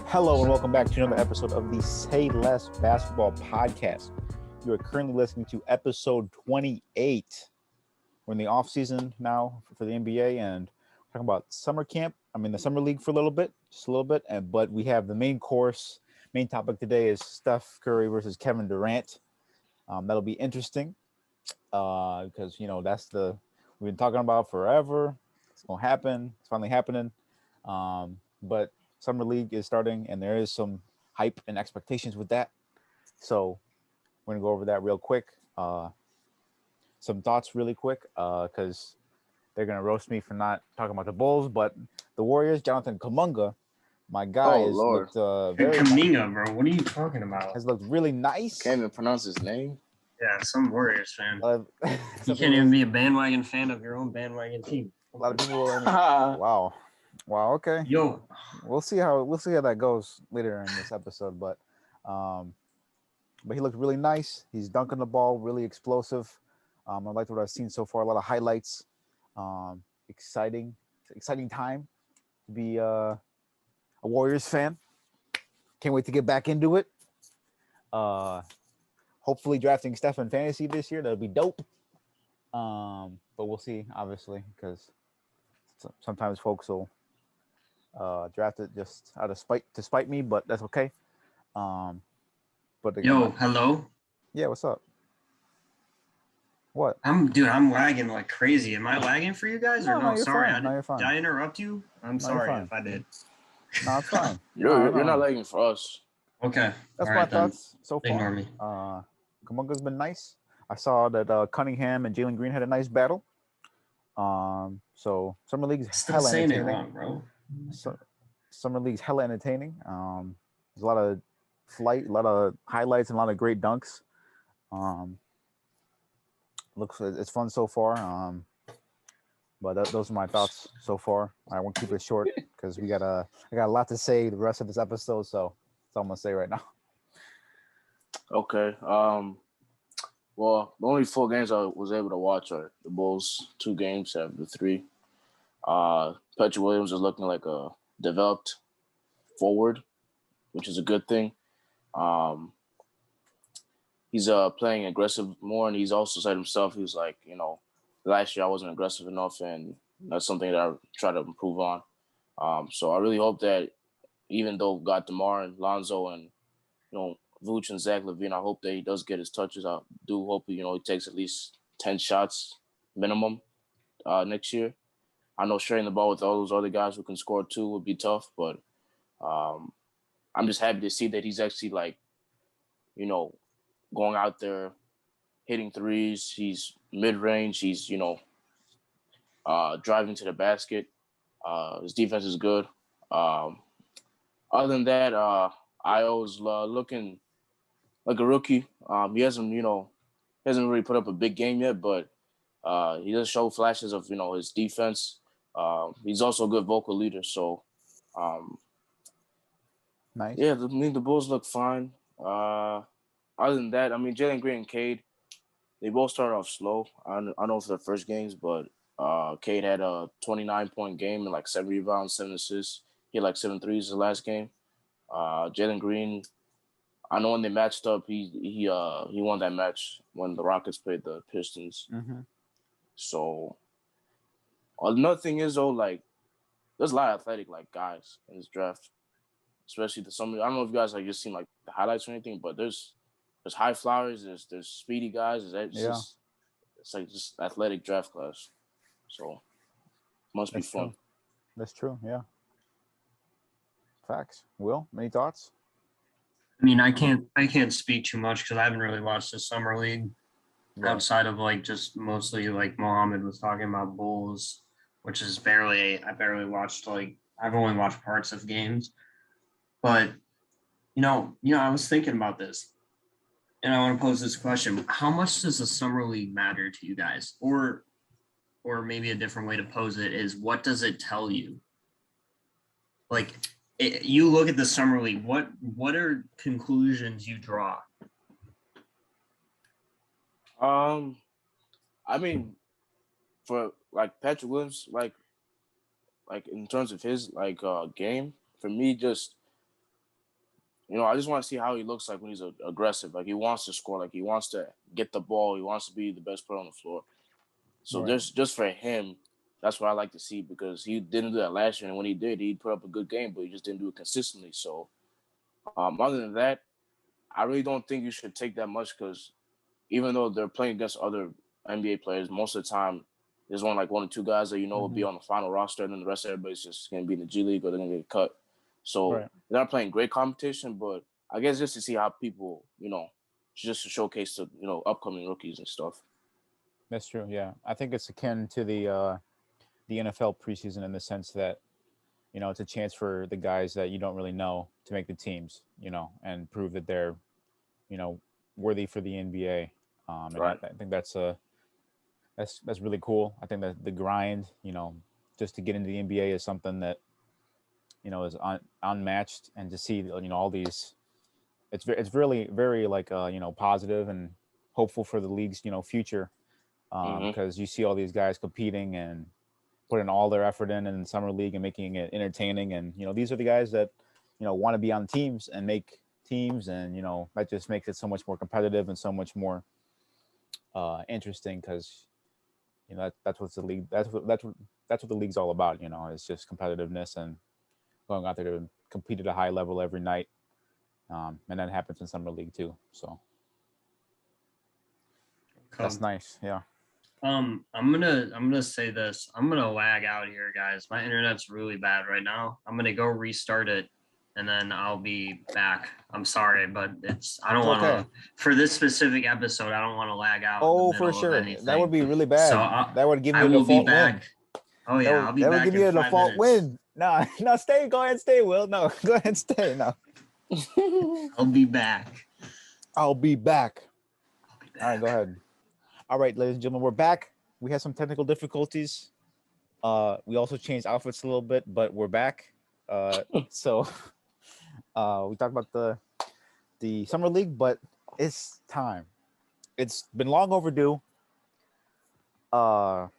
Hello and welcome back to another episode of the Say Less Basketball Podcast. You are currently listening to episode 28. We're in the off season now for the NBA and we're talking about summer camp. The summer league for a little bit, but we have the main topic today is Steph Curry versus Kevin Durant. That'll be interesting because we've been talking about forever. It's gonna happen. It's finally happening. But Summer League is starting, and there is some hype and expectations with that. So we're going to go over that real quick. Some thoughts really quick, because they're going to roast me for not talking about the Bulls. But the Warriors, Jonathan Kuminga, my guy, looked very Kuminga, bro. What are you talking about? Has looked really nice. Can't even pronounce his name. Yeah, some Warriors fan. You can't even be a bandwagon fan of your own bandwagon team. A lot of people are Wow. Okay. Yo, we'll see how that goes later in this episode. But he looked really nice. He's dunking the ball, really explosive. I liked what I've seen so far. A lot of highlights. Exciting time to be a Warriors fan. Can't wait to get back into it. Hopefully drafting Steph in fantasy this year. That'll be dope. But we'll see, obviously, because sometimes folks will draft it just out of spite me, but that's okay. But again, hello. Yeah, what's up? What? I'm lagging like crazy. Am I lagging for you guys or no? Sorry, you're fine. Did I interrupt you? I'm sorry if I did. No, it's fine. You're not lagging for us. Okay. That's my thoughts so far. Ignore me. Kuminga's been nice. I saw that Cunningham and Jalen Green had a nice battle. So Summer League's hella entertaining. Wrong, bro. Summer League's hella entertaining. There's a lot of flight, a lot of highlights, and a lot of great dunks. It's fun so far. But those are my thoughts so far. I won't keep it short because I got a lot to say the rest of this episode. So that's all I'm gonna say right now. Okay. Well, the only 4 games I was able to watch are the Bulls 2 games out of the 3. Patrick Williams is looking like a developed forward, which is a good thing. He's playing aggressive more, and he's also said himself, he was like, last year I wasn't aggressive enough, and that's something that I try to improve on. So I really hope that even though we got DeMar and Lonzo and, Vooch and Zach LaVine, I hope that he does get his touches. I do hope, he takes at least 10 shots minimum next year. I know sharing the ball with all those other guys who can score too would be tough, but I'm just happy to see that he's actually going out there, hitting threes. He's mid-range. He's, driving to the basket. His defense is good. Other than that, Io's looking like a rookie. He hasn't really put up a big game yet, but he does show flashes of, his defense. He's also a good vocal leader. So, nice. Yeah, the Bulls look fine. Other than that, Jalen Green and Cade, they both started off slow. I don't know for the first games, but Cade had a 29-point game and 7 rebounds, 7 assists. He had 7 threes the last game. Jalen Green, I know when they matched up, he won that match when the Rockets played the Pistons. Mm-hmm. So another thing is though, there's a lot of athletic guys in this draft, especially the summer. I don't know if you guys just seen the highlights or anything, but there's high flyers, there's speedy guys. It's just athletic draft class. So must be fun. True. That's true. Yeah. Facts. Will, any thoughts? I can't speak too much because I haven't really watched the summer league outside of just mostly Mohammed was talking about Bulls, which is I barely watched I've only watched parts of games. But I was thinking about this, and I want to pose this question: how much does the summer league matter to you guys? Or maybe a different way to pose it is, what does it tell you? You look at the summer league. What are conclusions you draw? For Patrick Williams, in terms of his game, for me, just I just want to see how he looks like when he's aggressive. Like he wants to score. Like he wants to get the ball. He wants to be the best player on the floor. So Right. just for him, that's what I like to see because he didn't do that last year. And when he did, he put up a good game, but he just didn't do it consistently. So other than that, I really don't think you should take that much because even though they're playing against other NBA players, most of the time there's one or two guys that will be on the final roster, and then the rest of everybody's just going to be in the G League or they're going to get cut. So Right. they're not playing great competition, but I guess just to see how people, just to showcase the upcoming rookies and stuff. That's true. Yeah, I think it's akin to the NFL preseason in the sense that it's a chance for the guys that you don't really know to make the teams, and prove that they're worthy for the NBA. And Right. I think that's really cool. I think that the grind, just to get into the NBA is something that is unmatched, and to see all these, it's really very like positive and hopeful for the league's future, because you see all these guys competing and putting all their effort in summer league and making it entertaining, and these are the guys that want to be on teams and make teams, and that just makes it so much more competitive and so much more interesting, because that's what the league that's what the league's all about. It's just competitiveness and going out there to compete at a high level every night, and that happens in summer league too. So that's nice. Yeah. I'm gonna say this. I'm gonna lag out here, guys. My internet's really bad right now. I'm gonna go restart it, and then I'll be back. I'm sorry, but I don't want to for this specific episode. I don't want to lag out. Oh, in the middle for sure. Of anything. That would be really bad. So that would give I you a will default be back. win. Oh yeah, I'll be that back. That would give you a default win. No, stay. Go ahead, and stay. Will, no, go ahead, and stay. No, I'll be back. I'll be back. All right, go ahead. All right, ladies and gentlemen, we're back. We had some technical difficulties. We also changed outfits a little bit, but we're back. So we talked about the summer league, but it's time. It's been long overdue. Let's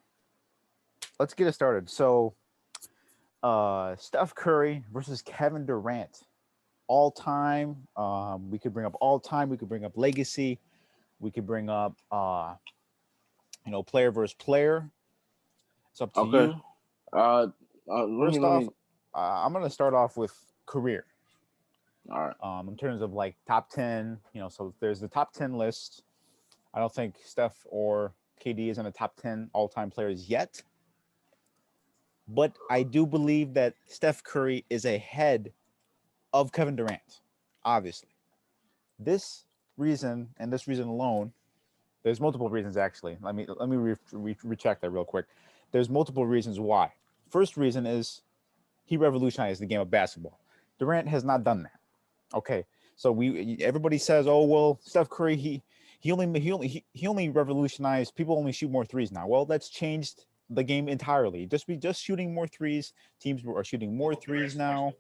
get it started. So, Steph Curry versus Kevin Durant, all time. We could bring up all time. We could bring up legacy. We could bring up, player versus player. It's up to you. First off, I'm gonna start off with career. All right. In terms of like top 10, so there's the top 10 list. I don't think Steph or KD is in the top 10 all-time players yet. But I do believe that Steph Curry is ahead of Kevin Durant, obviously. This reason, and this reason alone, there's multiple reasons actually. Let me recheck that real quick. There's multiple reasons why. First reason is he revolutionized the game of basketball. Durant has not done that. Okay, so everybody says, oh well, Steph Curry he only revolutionized. People only shoot more threes now. Well, that's changed the game entirely. Just shooting more threes. Teams are shooting more threes now,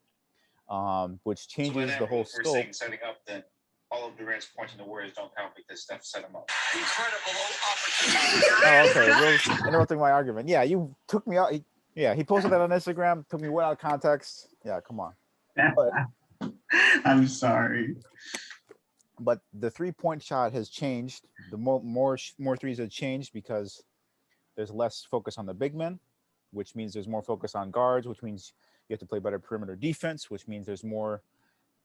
which changes the whole scope. We're setting up that all of Durant's points in the Warriors don't count because Steph set them up. Oh, okay. Well, interrupting my argument. Yeah, you took me out. He posted that on Instagram. Took me way out of context. Yeah, come on. But, I'm sorry. But the 3-point shot has changed. The more threes have changed because there's less focus on the big men, which means there's more focus on guards, which means you have to play better perimeter defense, which means there's more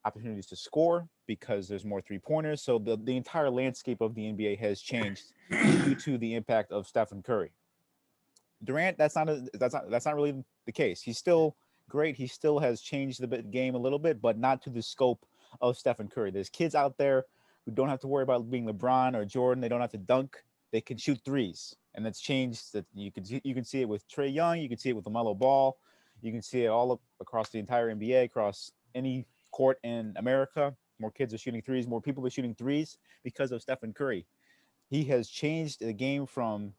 opportunities to score because there's more 3-pointers. So the entire landscape of the NBA has changed due to the impact of Stephen Curry. Durant, that's not really the case. He's still great. He still has changed the game a little bit, but not to the scope of Stephen Curry. There's kids out there who don't have to worry about being LeBron or Jordan. They don't have to dunk. They can shoot threes, and that's changed. That you can see it with Trae Young. You can see it with LaMelo Ball. You can see it all across the entire NBA, across any court in America. More kids are shooting threes. More people are shooting threes because of Stephen Curry. He has changed the game from,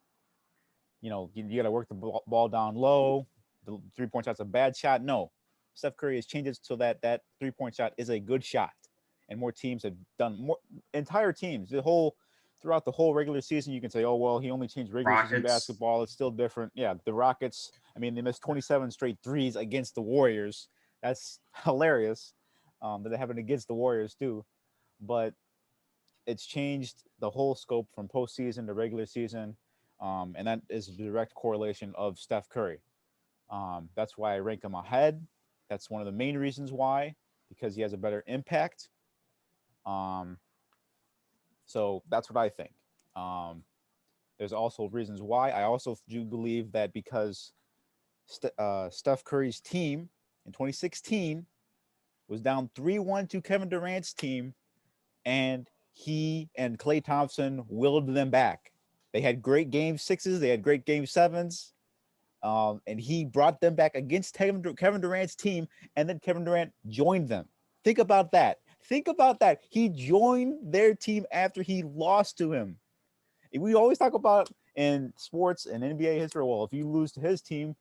you got to work the ball down low. The 3-point shot's a bad shot. No, Steph Curry has changed it so that 3-point shot is a good shot, and more teams have done more. Entire teams, throughout the whole regular season, you can say, oh well, he only changed regular season basketball. It's still different. Yeah, the Rockets. I mean, they missed 27 straight threes against the Warriors. That's hilarious. that they're having against the Warriors too. But it's changed the whole scope from postseason to regular season, and that is a direct correlation of Steph Curry. That's why I rank him ahead. That's one of the main reasons why, because he has a better impact. Um, so that's what I think. There's also reasons why. I also do believe that because Steph Curry's team in 2016 was down 3-1 to Kevin Durant's team, and he and Klay Thompson willed them back. They had great game sixes, they had great game sevens, and he brought them back against Kevin Durant's team, and then Kevin Durant joined them. Think about that. Think about that. He joined their team after he lost to him. We always talk about in sports and NBA history, well, if you lose to his team,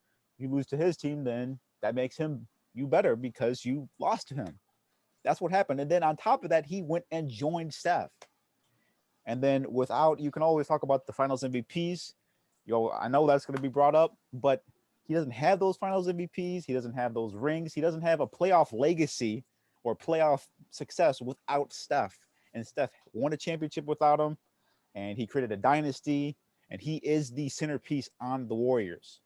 then that makes him you better because you lost to him. That's what happened. And then on top of that, he went and joined Steph. And then you can always talk about the finals MVPs. I know that's going to be brought up, but he doesn't have those finals MVPs. He doesn't have those rings. He doesn't have a playoff legacy or playoff success without Steph. And Steph won a championship without him, and he created a dynasty, and he is the centerpiece on the Warriors.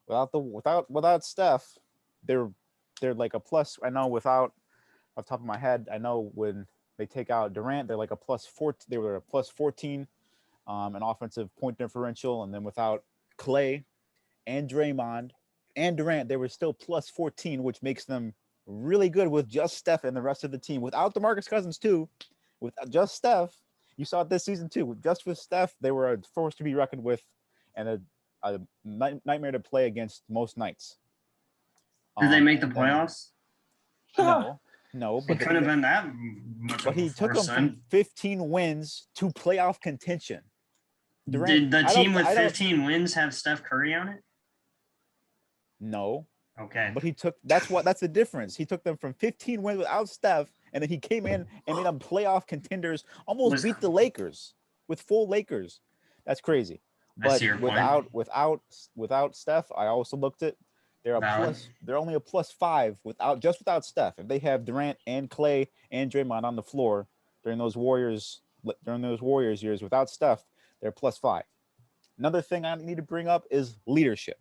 Without Steph, they're like a plus. I know off the top of my head, I know when they take out Durant, they're like a plus 14. They were a plus 14 an offensive point differential, and then without Klay and Draymond and Durant, they were still plus 14, which makes them really good with just Steph and the rest of the team. Without DeMarcus Cousins too, with just Steph, you saw it this season too. Just with Steph, they were a force to be reckoned with, and a nightmare to play against most nights. Did they make the playoffs? No, but it couldn't have been that much. But he took them from 15 wins to playoff contention. Did the team with 15 wins have Steph Curry on it? No. Okay. But that's the difference. He took them from 15 wins without Steph, and then he came in and made them playoff contenders, almost beat the Lakers with full Lakers. That's crazy. But without Steph, I also looked at they're only a plus 5 without Steph. If they have Durant and Klay and Draymond on the floor during those Warriors years without Steph, they're plus 5. Another thing I need to bring up is leadership,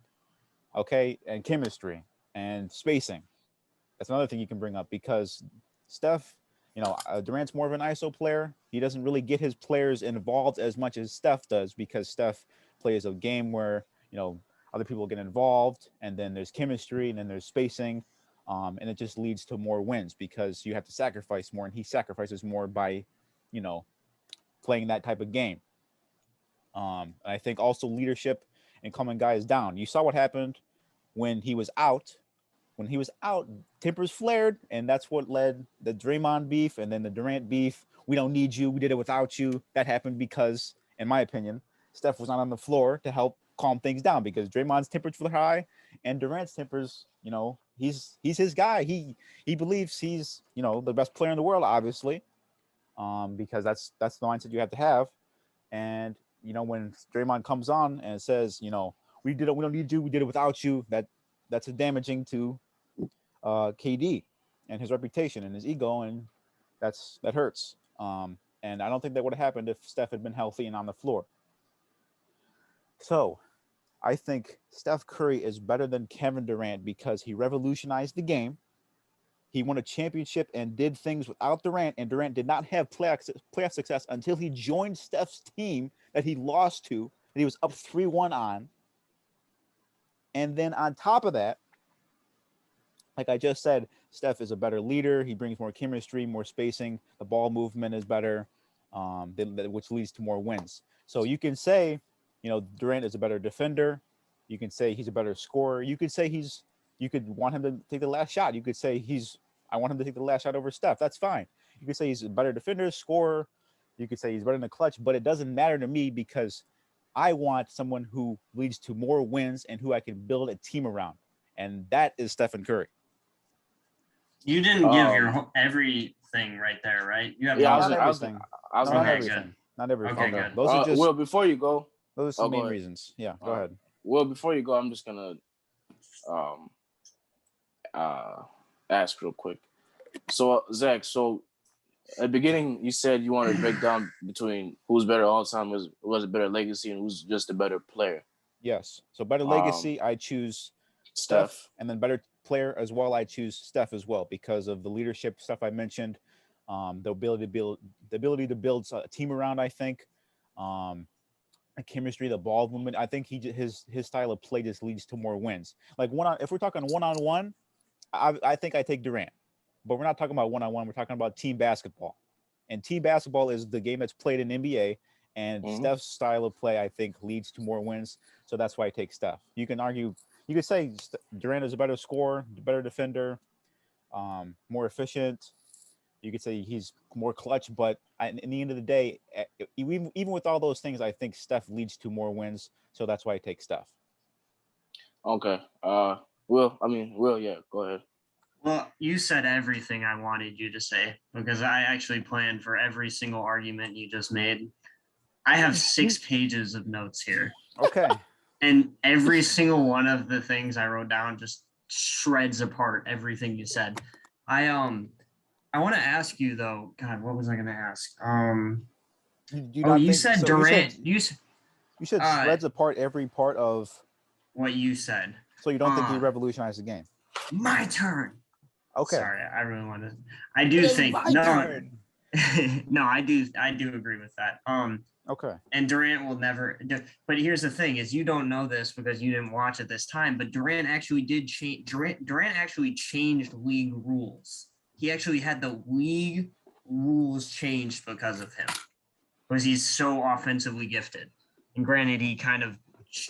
okay, and chemistry and spacing. That's another thing you can bring up because Steph, Durant's more of an ISO player. He doesn't really get his players involved as much as Steph does because Steph plays a game where, other people get involved, and then there's chemistry, and then there's spacing, and it just leads to more wins because you have to sacrifice more, and he sacrifices more by, playing that type of game. I think also leadership and calming guys down. You saw what happened when he was out. When he was out, tempers flared, and that's what led the Draymond beef and then the Durant beef. We don't need you. We did it without you. That happened because, in my opinion, Steph was not on the floor to help calm things down because Draymond's tempers were high and Durant's tempers, he's his guy. He believes he's, the best player in the world, obviously, because that's the mindset you have to have. And, when Draymond comes on and says, we don't need you. We did it without you. That's damaging to KD and his reputation and his ego. And that hurts. And I don't think that would have happened if Steph had been healthy and on the floor. So I think Steph Curry is better than Kevin Durant because he revolutionized the game. He won a championship and did things without Durant, and Durant did not have playoff success until he joined Steph's team that he lost to, that he was up 3-1 on. And then on top of that, like I just said, Steph is a better leader. He brings more chemistry, more spacing. The ball movement is better, which leads to more wins. So you can say, Durant is a better defender. You can say he's a better scorer. You could say you could want him to take the last shot. You could say I want him to take the last shot over Steph. That's fine. You could say he's a better defender, scorer. You could say he's better in the clutch, but it doesn't matter to me because I want someone who leads to more wins and who I can build a team around. And that is Stephen Curry. You didn't give your everything right there, right? You have not everything. Not everything. Okay, good. Those are just before you go, those are some main reasons. Yeah, go ahead. Well, before you go, I'm just gonna ask real quick. So Zach, so at the beginning you said you wanted to break down between who's better all time, was a better legacy, and who's just a better player. Yes. So better legacy, I choose Steph, and then better player as well, I choose Steph as well because of the leadership stuff I mentioned, the ability to build a team around. I think, the chemistry, the ball movement. I think his style of play just leads to more wins. Like if we're talking one on one, I think I take Durant, but we're not talking about one on one. We're talking about team basketball, and team basketball is the game that's played in NBA. And Steph's style of play, I think, leads to more wins. So that's why I take Steph. You can argue, you could say Durant is a better scorer, better defender, more efficient. You could say he's more clutch, but in the end of the day, even with all those things, I think Steph leads to more wins. So that's why I take Steph. Okay. Yeah, go ahead. Well, you said everything I wanted you to say because I actually planned for every single argument you just made. I have 6 pages of notes here. Okay. And every single one of the things I wrote down just shreds apart everything you said. I want to ask you though. God, what was I going to ask? You said Durant. You said shreds apart every part of what you said. So you don't think he revolutionized the game? My turn. Okay. Sorry, I really wanted. I do think turn. No, I do agree with that. Okay. And Durant will never. But here's the thing: is you don't know this because you didn't watch at this time. But Durant actually did change. Durant actually changed league rules. He actually had the league rules changed because of him, because he's so offensively gifted. And granted, he kind of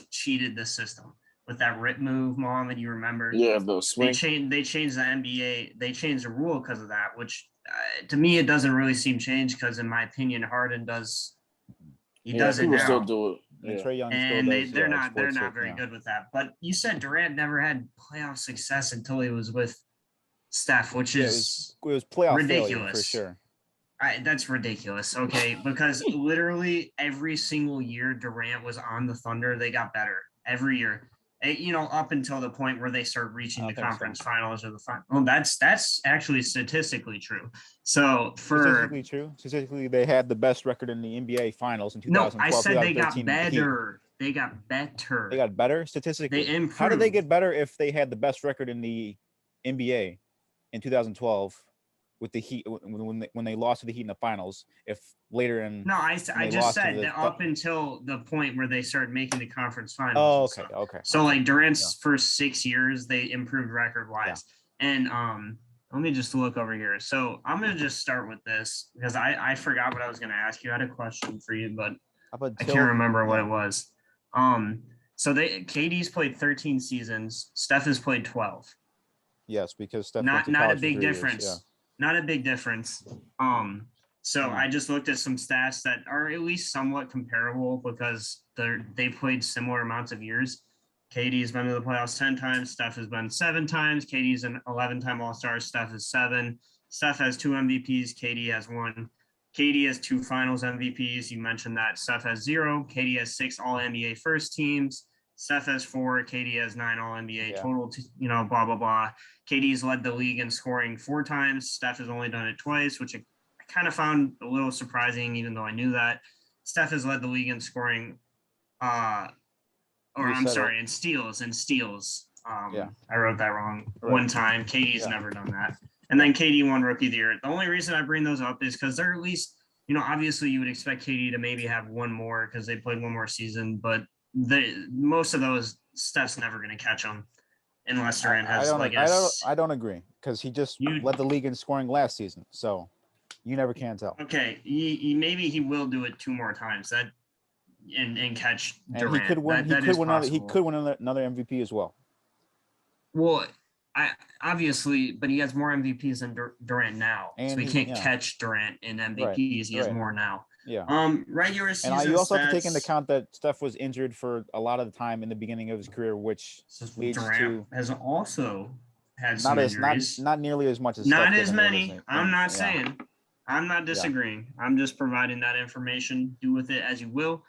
cheated the system with that rip move, Mohammed. You remember? Yeah, the swing. They changed the NBA. They changed the rule because of that, which to me it doesn't really seem changed because, in my opinion, Harden does. He does it now. Still do it. And Trae Young and still does. They're not very good with that. But you said Durant never had playoff success until he was with Steph, which is it was playoff ridiculous for sure. That's ridiculous. Okay, because literally every single year Durant was on the Thunder, they got better every year. Up until the point where they started reaching the conference finals or the final. Well, that's actually statistically true. So statistically, they had the best record in the NBA finals in 2012. No, I said they got better. They got better. They got better statistically. They improved. How did they get better if they had the best record in the NBA in 2012 with the Heat when they lost to the Heat in the finals? If later in I just said that up until the point where they started making the conference finals. Oh, okay. So like Durant's first 6 years, they improved record wise. Yeah. And let me just look over here. So I'm gonna just start with this because I forgot what I was gonna ask you. I had a question for you, but I can't remember what it was. So KD's played 13 seasons. Steph has played 12. Yes, because Steph not a big difference. Years, Not a big difference. So I just looked at some stats that are at least somewhat comparable because they played similar amounts of years. KD's been to the playoffs 10 times. Steph has been 7 times. KD's an 11-time All-Star. Steph is 7. Steph has 2 MVPs. KD has 1. KD has 2 Finals MVPs. You mentioned that. Steph has 0. KD has 6 All-NBA first teams. Steph has 4. KD has 9 All-NBA total. Blah blah blah. KD's led the league in scoring 4 times. Steph has only done it twice, which I kind of found a little surprising, even though I knew that. Steph has led the league in scoring, in steals. I wrote that wrong one time. KD's never done that. And then KD won Rookie of the Year. The only reason I bring those up is because they're at least, obviously you would expect KD to maybe have one more because they played one more season, but most of those Steph's never going to catch them unless Durant has I don't agree because he just led the league in scoring last season, so you never can tell. Okay, maybe he will do it 2 more times and catch Durant. And he could win. He could win another MVP as well. Well, obviously, but he has more MVPs than Durant now, so he can't catch Durant in MVPs. Right. He has more now. Yeah. Regular season. And you also have to take into account that Steph was injured for a lot of the time in the beginning of his career, which leads Durant has also had some injuries. Not nearly as much as not Steph as many. I'm not saying. I'm not disagreeing. Yeah. I'm just providing that information. Do with it as you will.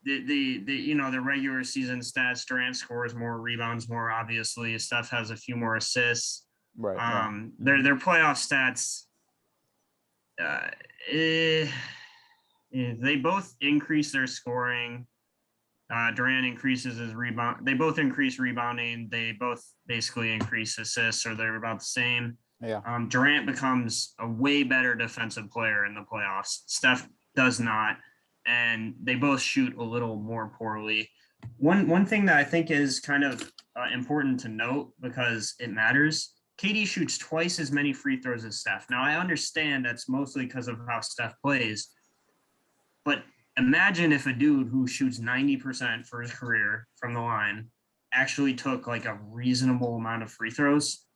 The regular season stats, Durant scores more, rebounds more, obviously. Steph has a few more assists. Right. Yeah. Their playoff stats. They both increase their scoring. Durant increases his rebound. They both increase rebounding. They both basically increase assists, or they're about the same. Yeah. Durant becomes a way better defensive player in the playoffs. Steph does not, and they both shoot a little more poorly. One thing that I think is kind of important to note because it matters. KD shoots twice as many free throws as Steph. Now I understand that's mostly because of how Steph plays, but imagine if a dude who shoots 90% for his career from the line actually took like a reasonable amount of free throws.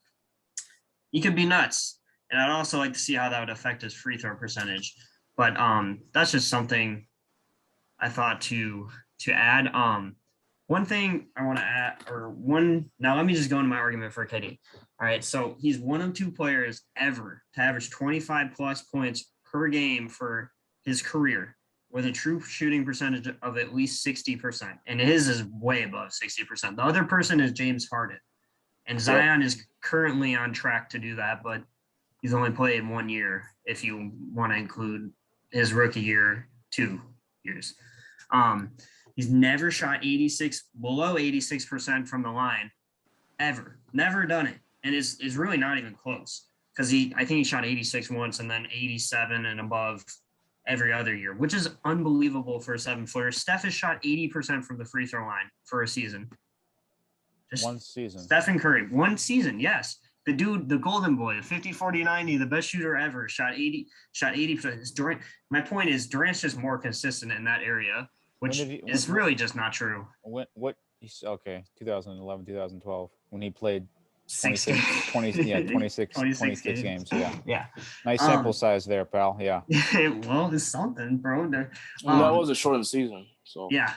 He could be nuts. And I'd also like to see how that would affect his free throw percentage. But that's just something I thought to add. One thing I want to add, now let me just go into my argument for KD. All right, so he's one of two players ever to average 25 plus points per game for his career with a true shooting percentage of at least 60%. And his is way above 60%. The other person is James Harden. And Zion is currently on track to do that, but he's only played 1 year if you want to include his rookie year, 2 years. He's never shot below 86% from the line, ever. Never done it. And is really not even close. Because I think he shot 86 once and then 87 and above every other year, which is unbelievable for a 7-footer. Steph has shot 80% from the free throw line for a season. One season. Stephen Curry, 1 season, yes. The dude, the golden boy, the 50, 40, 90, the best shooter ever, shot 80%. Durant. My point is Durant's just more consistent in that area, which is really just not true. Okay, 2011, 2012, when he played 26 games. Yeah. Yeah. Nice sample size there, pal. Yeah. Well, it's something, bro. That was a shortened season. So yeah.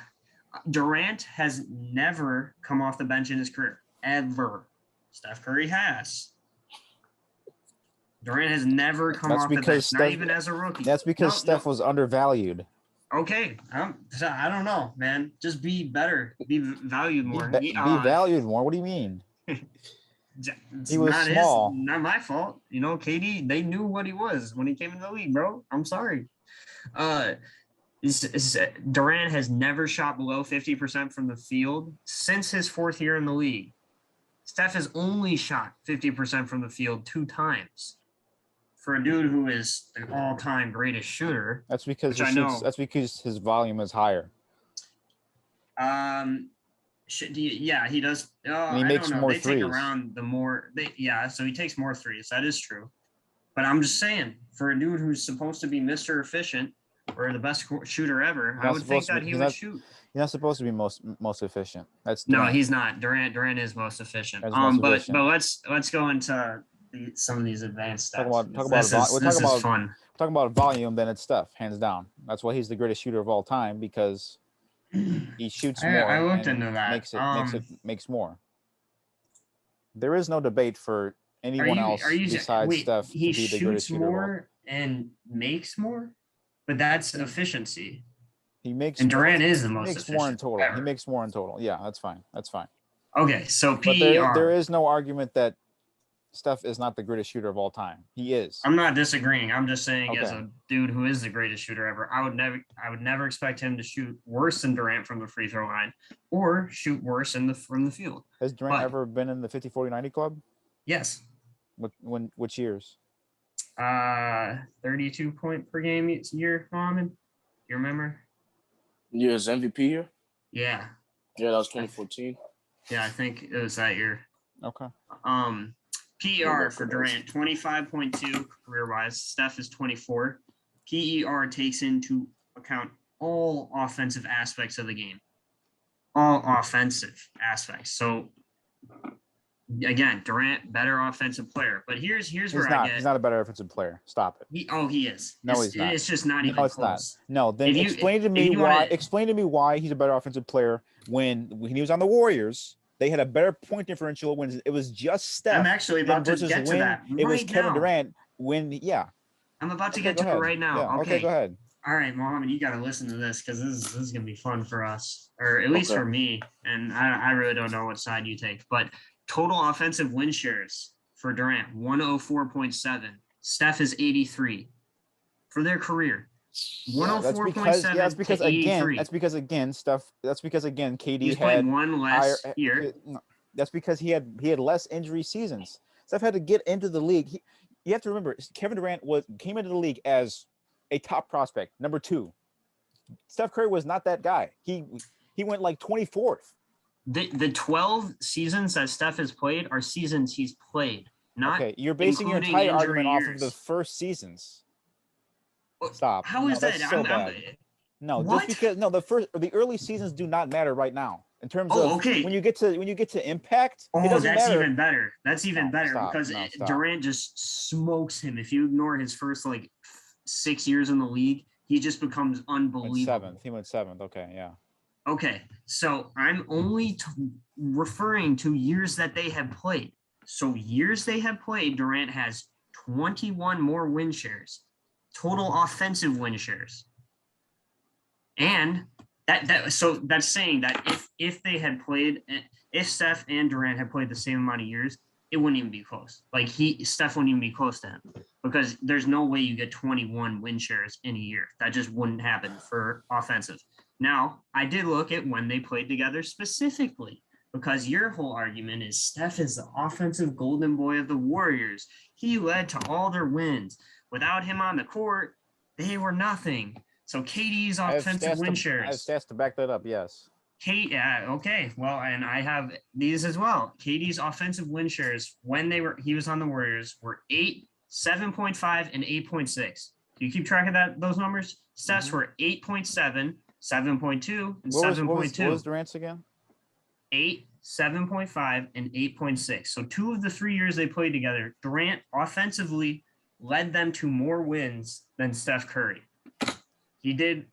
Durant has never come off the bench in his career, ever. Steph Curry has. Durant has never come off the bench, not even as a rookie. That's because Steph was undervalued. Okay, I don't know, man. Just be better, be valued more. Be valued more. What do you mean? He was small. Not my fault. You know, KD, they knew what he was when he came in the league, bro. I'm sorry. Durant has never shot below 50% from the field since his 4th year in the league. Steph has only shot 50% from the field 2 times. For a dude who is the all-time greatest shooter, that's because his volume is higher. Yeah, he does. And he makes more threes. So he takes more threes. That is true. But I'm just saying, for a dude who's supposed to be Mr. Efficient or the best shooter ever, I would think that he would shoot. He's not supposed to be most efficient. No, he's not. Durant is most efficient. But let's go into some of these advanced stats. This is fun. Talking about volume, then it's Steph, hands down. That's why he's the greatest shooter of all time, because he shoots more. I looked into that. Makes more. There is no debate for anyone else besides Steph to be the greatest shooter of all. He shoots more and makes more, but that's efficiency. He makes and Durant is the most efficient. More in total. Ever. He makes more in total. Yeah, that's fine. Okay, so PER. But there is no argument that Steph is not the greatest shooter of all time. He is. I'm not disagreeing. I'm just saying, as a dude who is the greatest shooter ever, I would never expect him to shoot worse than Durant from the free throw line or shoot worse from the field. Has Durant ever been in the 50, 40, 90 club? Yes. Which years? 32 point per game year, Mohammed. You remember? Yeah, his MVP year? Yeah. Yeah, that was 2014. Yeah, I think it was that year. Okay. PER for Durant, 25.2 career-wise. Steph is 24. PER takes into account all offensive aspects of the game. All offensive aspects. So, again, Durant, better offensive player. But here's where he's not a better offensive player. Stop it. He is. No, he's not. It's just not even close. Not. No, then explain to me why he's a better offensive player when he was on the Warriors. They had a better point differential when it was just Steph. I'm actually about to get to that. It was Kevin Durant I'm about to get to it right now. Yeah, okay, go ahead. All right, Mohammed, you got to listen to this because this is going to be fun for us, or at least for me. And I really don't know what side you take. But total offensive win shares for Durant, 104.7. Steph is 83 for their career. 104.7 that's because to 83. That's because again, KD He's had played one less year. No, that's because he had less injury seasons. Steph had to get into the league. You have to remember, Kevin Durant came into the league as a top prospect, number 2. Steph Curry was not that guy. He went like 24th. The 12 seasons that Steph has played are seasons he's played, not okay. You're basing your including entire injury argument years. off of the first seasons. Well, Stop. How is that's that? so bad. No, What? just because the early seasons do not matter right now in terms of okay. when you get to impact. It Oh, doesn't that's matter. even better. That's even better stop. because No, stop. Durant just smokes him. If you ignore his first like 6 years in the league, he just becomes unbelievable. He went 7th. Okay, yeah. Okay, so I'm only referring to years that they have played. So years they have played, Durant has 21 more win shares, total offensive win shares. And so that's saying that if they had played, if Steph and Durant had played the same amount of years, it wouldn't even be close. Like Steph wouldn't even be close to him because there's no way you get 21 win shares in a year. That just wouldn't happen for offensive. Now, I did look at when they played together specifically because your whole argument is Steph is the offensive golden boy of the Warriors. He led to all their wins. Without him on the court, they were nothing. So KD's offensive win shares. I have stats to back that up, yes. Okay. Well, and I have these as well. KD's offensive win shares when he was on the Warriors were 8, 7.5, and 8.6. Do you keep track of those numbers? Steph's were 8.7, 7.2, and 7.2. What was Durant's again? 8, 7.5, and 8.6. So 2 of the 3 years they played together, Durant offensively led them to more wins than Steph Curry. He did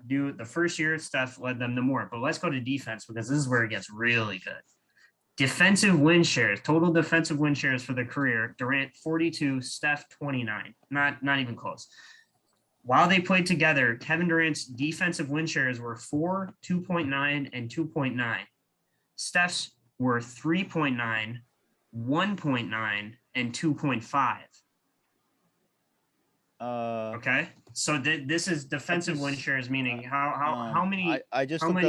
do the first year. Steph led them to more. But let's go to defense because this is where it gets really good. Defensive win shares, total defensive win shares for the career. Durant 42, Steph 29. Not even close. While they played together, Kevin Durant's defensive win shares were 4, 2.9, and 2.9. Steph's were 3.9, 1.9, and 2.5. Okay, so this is defensive win shares, meaning how many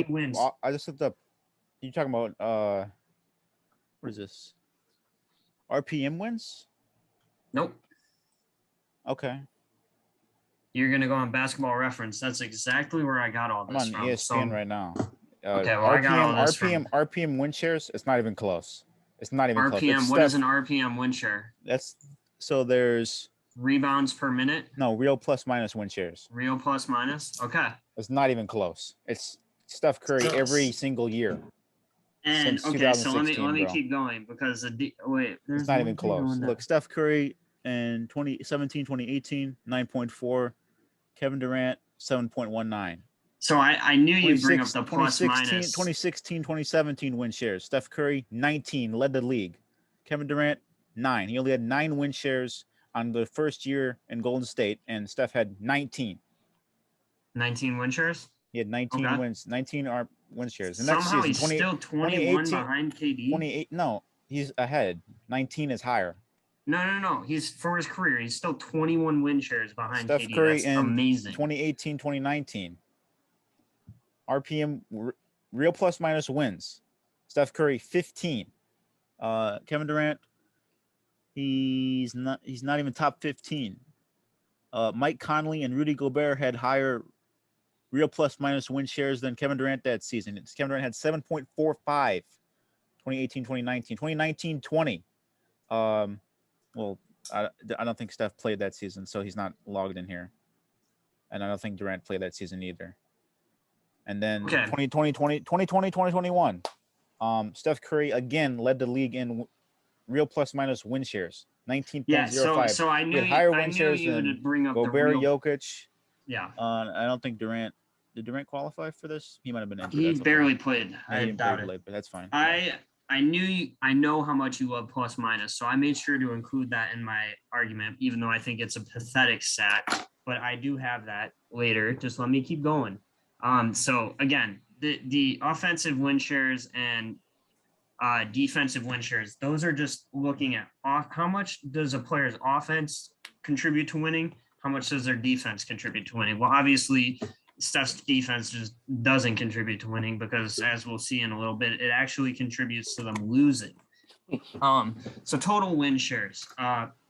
wins? I just looked up. You talking about what is this? RPM wins? Nope. Okay. You're gonna go on Basketball Reference. That's exactly where I got all this I'm on ESPN right now. Okay, well, I got all this RPM win shares. It's not even close. It's not even close. RPM. What is an RPM win share? There's rebounds per minute. No, real plus minus win shares. Real plus minus. Okay. It's not even close. It's Steph Curry every single year. And okay, so let me keep going because it's not even close. Look, Steph Curry in 2017, 2018, 9.4. Kevin Durant, 7.19. So I knew you'd bring up the plus minus. 2016, 2017 win shares. Steph Curry, 19, led the league. Kevin Durant, 9. He only had 9 win shares on the first year in Golden State, and Steph had 19. 19 win shares? He had 19 wins, 19 win shares. The Somehow next season, he's still 21 behind KD. 28. No, he's ahead. 19 is higher. No. He's for his career. He's still 21 win shares behind Steph KD. Curry That's in amazing. 2018, 2019. RPM real plus minus wins. Steph Curry 15. Kevin Durant, he's not even top 15. Mike Conley and Rudy Gobert had higher real plus minus win shares than Kevin Durant that season. Kevin Durant had 7.45. 2018, 2019, 2019, 20. Well, I don't think Steph played that season, so he's not logged in here. And I don't think Durant played that season either. And then 2021. Steph Curry again led the league in real plus minus win shares. 19.05. Yeah, so I knew you would bring up Gobert, the real... Jokic. Yeah. I don't think Durant. Did Durant qualify for this? He might have been injured. He barely played. I doubt it. But that's fine. I know how much you love plus minus, so I made sure to include that in my argument, even though I think it's a pathetic stat. But I do have that later. Just let me keep going. So again, the offensive win shares and defensive win shares. Those are just looking at how much does a player's offense contribute to winning? How much does their defense contribute to winning? Well, obviously, Steph's defense just doesn't contribute to winning because, as we'll see in a little bit, it actually contributes to them losing. So total win shares.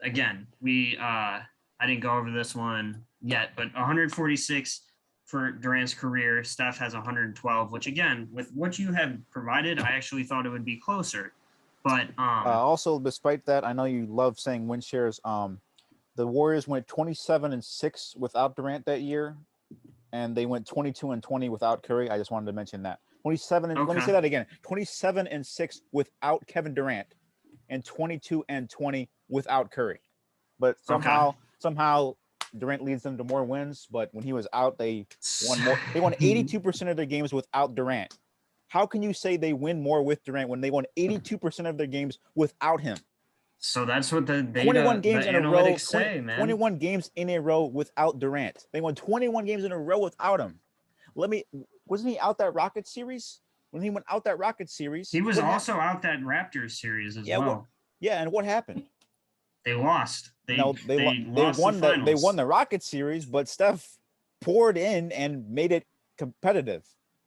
Again, I didn't go over this one yet, but 146 for Durant's career. Steph has 112, which again, with what you have provided, I actually thought it would be closer. But also, despite that, I know you love saying win shares. The Warriors went 27-6 without Durant that year, and they went 22-20 without Curry. I just wanted to mention that. 27 and let me say that again. 27-6 without Kevin Durant, and 22-20 without Curry. But somehow Durant leads them to more wins. But when he was out, they won more. They won 82% of their games without Durant. How can you say they win more with Durant when they won 82% of their games without him? So that's what the data, 21 games in a row, say, man. 21 games in a row without Durant. They won 21 games in a row without him. Wasn't he out that Rockets series? When he went out that Rockets series, he was also out that Raptors series as well. And what happened? They lost. They won the Rockets series, but Steph poured in and made it competitive.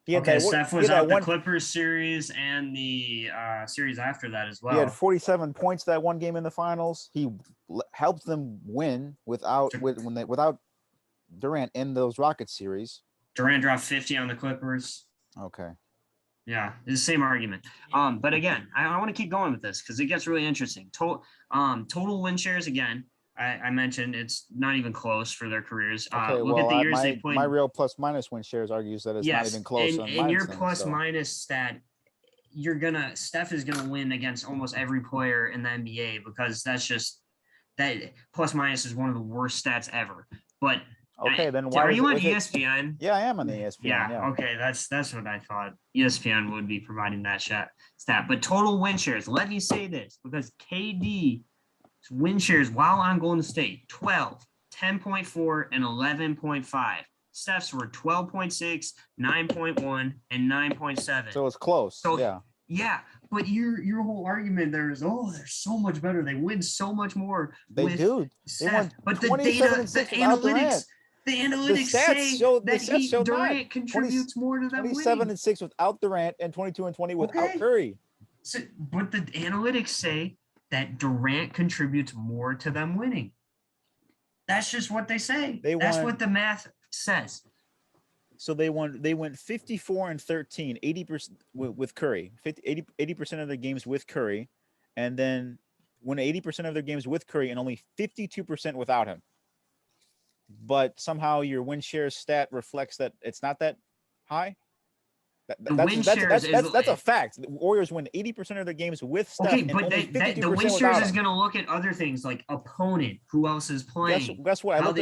Steph was out the Clippers series and the series after that as well. He had 47 points that one game in the finals. He helped them win without Durant in those Rockets series. Durant dropped 50 on the Clippers. Okay. Yeah, it's the same argument. But again, I want to keep going with this because it gets really interesting. Total win shares again. I mentioned it's not even close for their careers. Look at the years they played. My real plus minus win shares argues that it's not even close. And your plus minus stat, Steph is gonna win against almost every player in the NBA because that's just that plus minus is one of the worst stats ever. But then why are you on ESPN? Yeah, I am on the ESPN. Yeah. Okay, that's what I thought. ESPN would be providing that stat. But total win shares. Let me say this because KD win shares while on Golden State 12, 10.4, and 11.5. Steph's were 12.6, 9.1, and 9.7. So it's close. Yeah, but your whole argument there is, they're so much better. They win so much more. They do. Steph. But the data, the analytics say that Durant contributes more to them winning. 27-6 without Durant and 22-20 without Curry. So, but the analytics say that Durant contributes more to them winning. That's just what they say. That's what the math says. So they went 54-13, 80% with Curry, 80% of their games with Curry, and then won 80% of their games with Curry and only 52% without him. But somehow your win share stat reflects that it's not that high. That's a fact. The Warriors win 80% of their games with Steph. Okay, but the win shares is going to look at other things like opponent, who else is playing. Guess what? I looked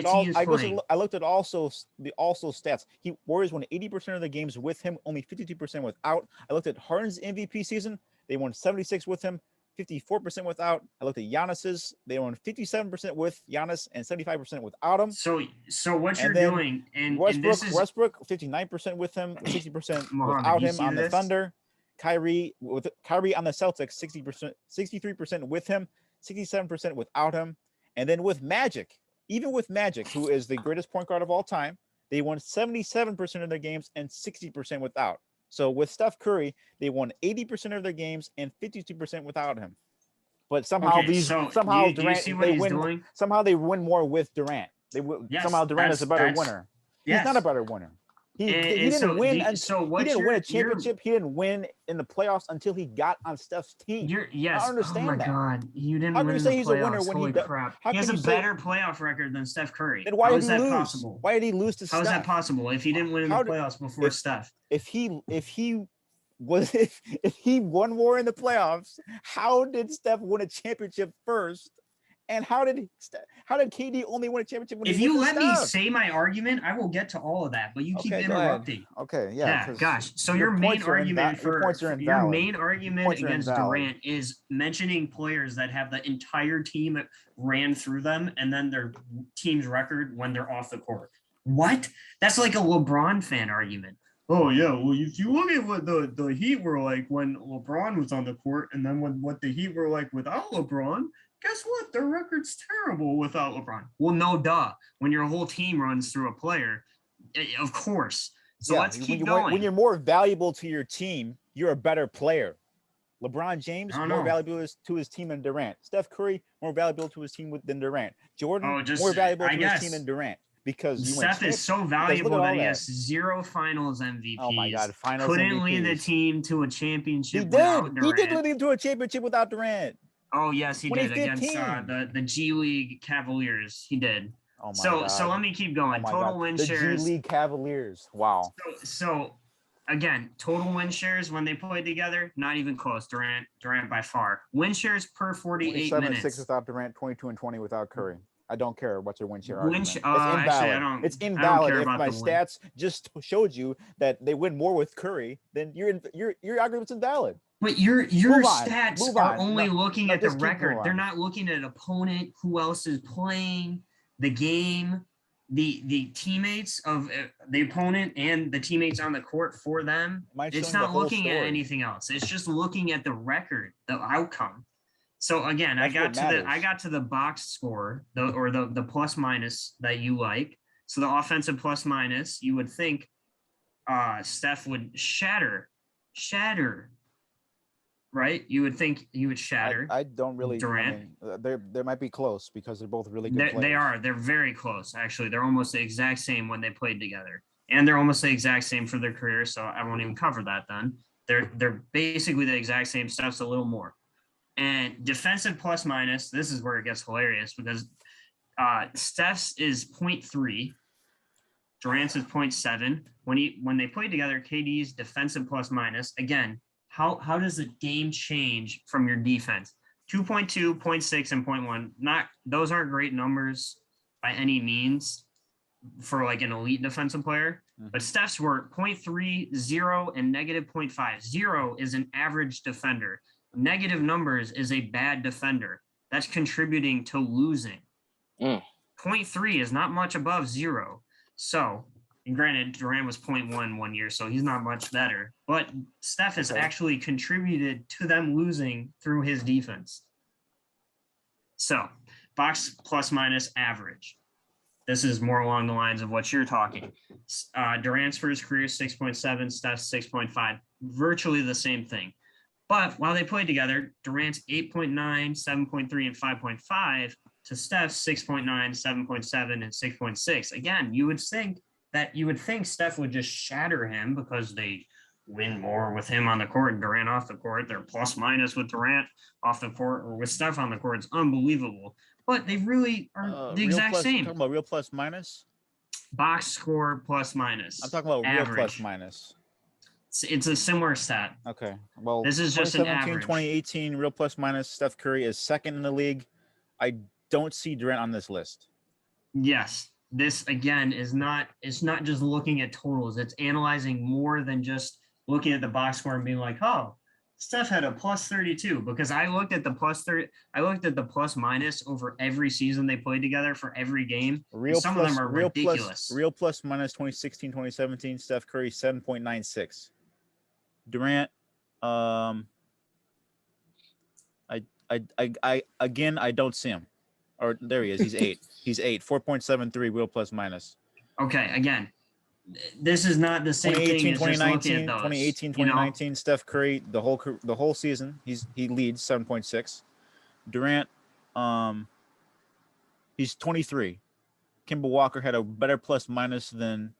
at also stats. Warriors won 80% of the games with him, only 52% without. I looked at Harden's MVP season. They won 76 with him, 54% without. I looked at Giannis's. They won 57% with Giannis and 75% without him. So what you're doing, and Westbrook 59% with him, 60% without him on the Thunder. Kyrie on the Celtics, 63% with him, 67% without him. And then with Magic, even with Magic, who is the greatest point guard of all time, they won 77% of their games and 60% without. So with Steph Curry, they won 80% of their games and 52% without him. But somehow they win more with Durant. Somehow Durant is a better winner. He's not a better winner. He didn't win a championship. He didn't win in the playoffs until he got on Steph's team. I don't understand that. Oh my God, you didn't win in the playoffs. Holy crap! He has a better playoff record than Steph Curry. Then why did he lose? Possible? Why did he lose to Steph? How is that possible if he didn't win in the playoffs before Steph? If he won more in the playoffs, how did Steph win a championship first? And how did KD only win a championship? If you let me say my argument, I will get to all of that. But you keep interrupting. Okay, yeah. Gosh. So your main argument against Durant is mentioning players that have the entire team that ran through them, and then their team's record when they're off the court. What? That's like a LeBron fan argument. oh yeah, well if you look at what the Heat were like when LeBron was on the court, and then what the Heat were like without LeBron, guess what? Their record's terrible without LeBron. Well, no duh. When your whole team runs through a player, of course. So let's keep going. When you're more valuable to your team, you're a better player. LeBron James more valuable to his team than Durant. Steph Curry more valuable to his team than Durant. Jordan more valuable to his team than Durant. Because Steph is so valuable that he has 0 Finals MVPs. Oh my God, Finals couldn't MVPs. lead the team to a championship. He did. He did lead him to a championship without Durant. Oh yes, he did against the G League Cavaliers. He did. Oh my God. So let me keep going. Total win shares. The G League Cavaliers. Wow. So again, total win shares when they played together, not even close. Durant by far. Win shares per 48 minutes. 6 without Durant, 22 and 20 without Curry. I don't care what's your win share argument. It's invalid. Actually, it's invalid if my stats just showed you that they win more with Curry, then your argument's invalid. But your stats are only looking at the record. They're not looking at opponent, who else is playing, the game, the teammates of the opponent and the teammates on the court for them. It's not looking at anything else. It's just looking at the record, the outcome. So again, I got to the box score, the plus minus that you like. So the offensive plus minus, you would think Steph would shatter, right? You would think he would shatter. I don't really. Durant. I mean, they might be close because they're both really good players. They are. They're very close. Actually, they're almost the exact same when they played together, and they're almost the exact same for their career. So I won't even cover that. Then they're basically the exact same. Steph's a little more. And defensive plus minus, this is where it gets hilarious because Steph's is 0.3, Durant's is 0.7. When they played together, KD's defensive plus minus, again, how does the game change from your defense? 2.2, 0.6, and 0.1. Those aren't great numbers by any means for like an elite defensive player. Mm-hmm. But Steph's were 0.3, 0, and negative 0.5. 0 is an average defender. Negative numbers is a bad defender. That's contributing to losing. 0.3 is not much above 0. So, and granted, Durant was 0.1 one year, so he's not much better. But Steph has actually contributed to them losing through his defense. So, box plus minus average. This is more along the lines of what you're talking. Durant's for his career 6.7, Steph's 6.5. Virtually the same thing. But while they played together, Durant's 8.9, 7.3, and 5.5 to Steph's 6.9, 7.7, and 6.6. Again, you would think Steph would just shatter him because they win more with him on the court and Durant off the court. Their plus minus with Durant off the court or with Steph on the court is unbelievable. But they really are the exact same. Talking about real plus minus? Box score plus minus. I'm talking about average. Real plus minus. It's a similar stat. Okay. Well, this is just an average. 2018 real plus minus. Steph Curry is second in the league. I don't see Durant on this list. Yes. This again it's not just looking at totals. It's analyzing more than just looking at the box score and being like, oh, Steph had a plus 32 because I looked at the plus minus over every season they played together for every game. Some of them are ridiculous. Real plus minus 2016, 2017, Steph Curry 7.96. Durant, I don't see him. Or there he is. He's 8. He's 8. 4.73 real plus minus. Okay, again, this is not the same thing as 2019, just 2018, 2019. You know? Steph Curry, the whole season, he leads 7.6. Durant, he's 23. Kemba Walker had a better plus minus than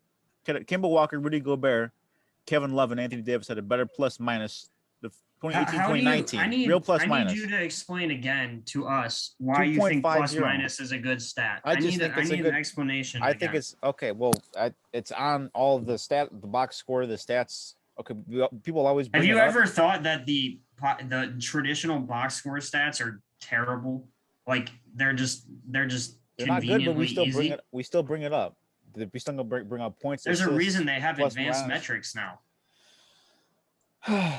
Kemba Walker, Rudy Gobert, Kevin Love, and Anthony Davis had a better plus minus. The 2018, 2019 real plus minus. I need you to explain again to us why you think plus minus is a good stat. I need an explanation. I think it's okay. Well, it's on all of the box score, the stats. Okay, people always. Have you ever thought that the traditional box score stats are terrible? Like they're just they're not good, but we still bring it up. We still gonna bring up points. There's a reason they have advanced metrics now.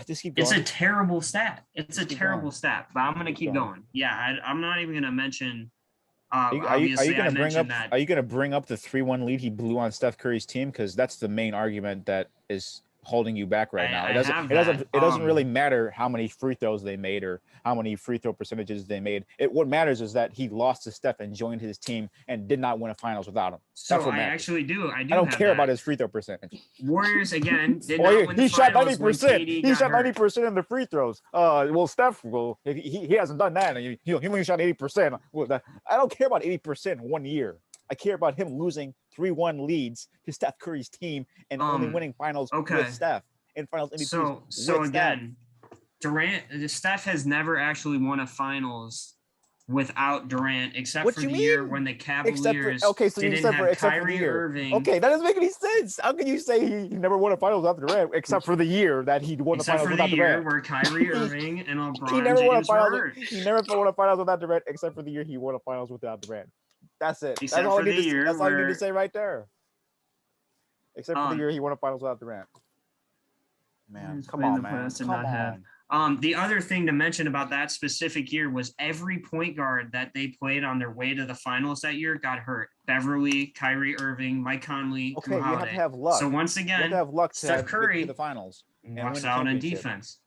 Just keep going. It's a terrible stat. It's a terrible stat, but I'm going to keep going. Yeah, I'm not even going to mention Obviously, I mentioned that. Are you gonna bring up the 3-1 lead he blew on Steph Curry's team? Because that's the main argument that is holding you back right now. It doesn't really matter how many free throws they made or how many free throw percentages they made. What matters is that he lost to Steph and joined his team and did not win a finals without him. So I actually do. I don't care about his free throw percentage. Warriors again did not win the shot finals 90%. He shot 90% in the free throws. Well, Steph he hasn't done that. He only shot 80%. Well, I don't care about 80% 1 year. I care about him losing 3-1 leads to Steph Curry's team and only winning finals with Steph and finals MVPs. So again, Steph has never actually won a finals without Durant, except for the year when the Cavaliers didn't have Kyrie Irving. Okay, that doesn't make any sense. How can you say he never won a finals without Durant, except for the year that he won the finals without Durant? Where Kyrie Irving and LeBron James were hurt. He never won a finals without Durant, except for the year he won a finals without Durant. That's it. That's all you need to say right there. Except for the year he won a finals without Durant. Man, come on, man. The other thing to mention about that specific year was every point guard that they played on their way to the finals that year got hurt. Beverly, Kyrie Irving, Mike Conley, Drew Holiday. You have to have luck. So once again, you have to have luck Steph Curry to the finals walks out on defense.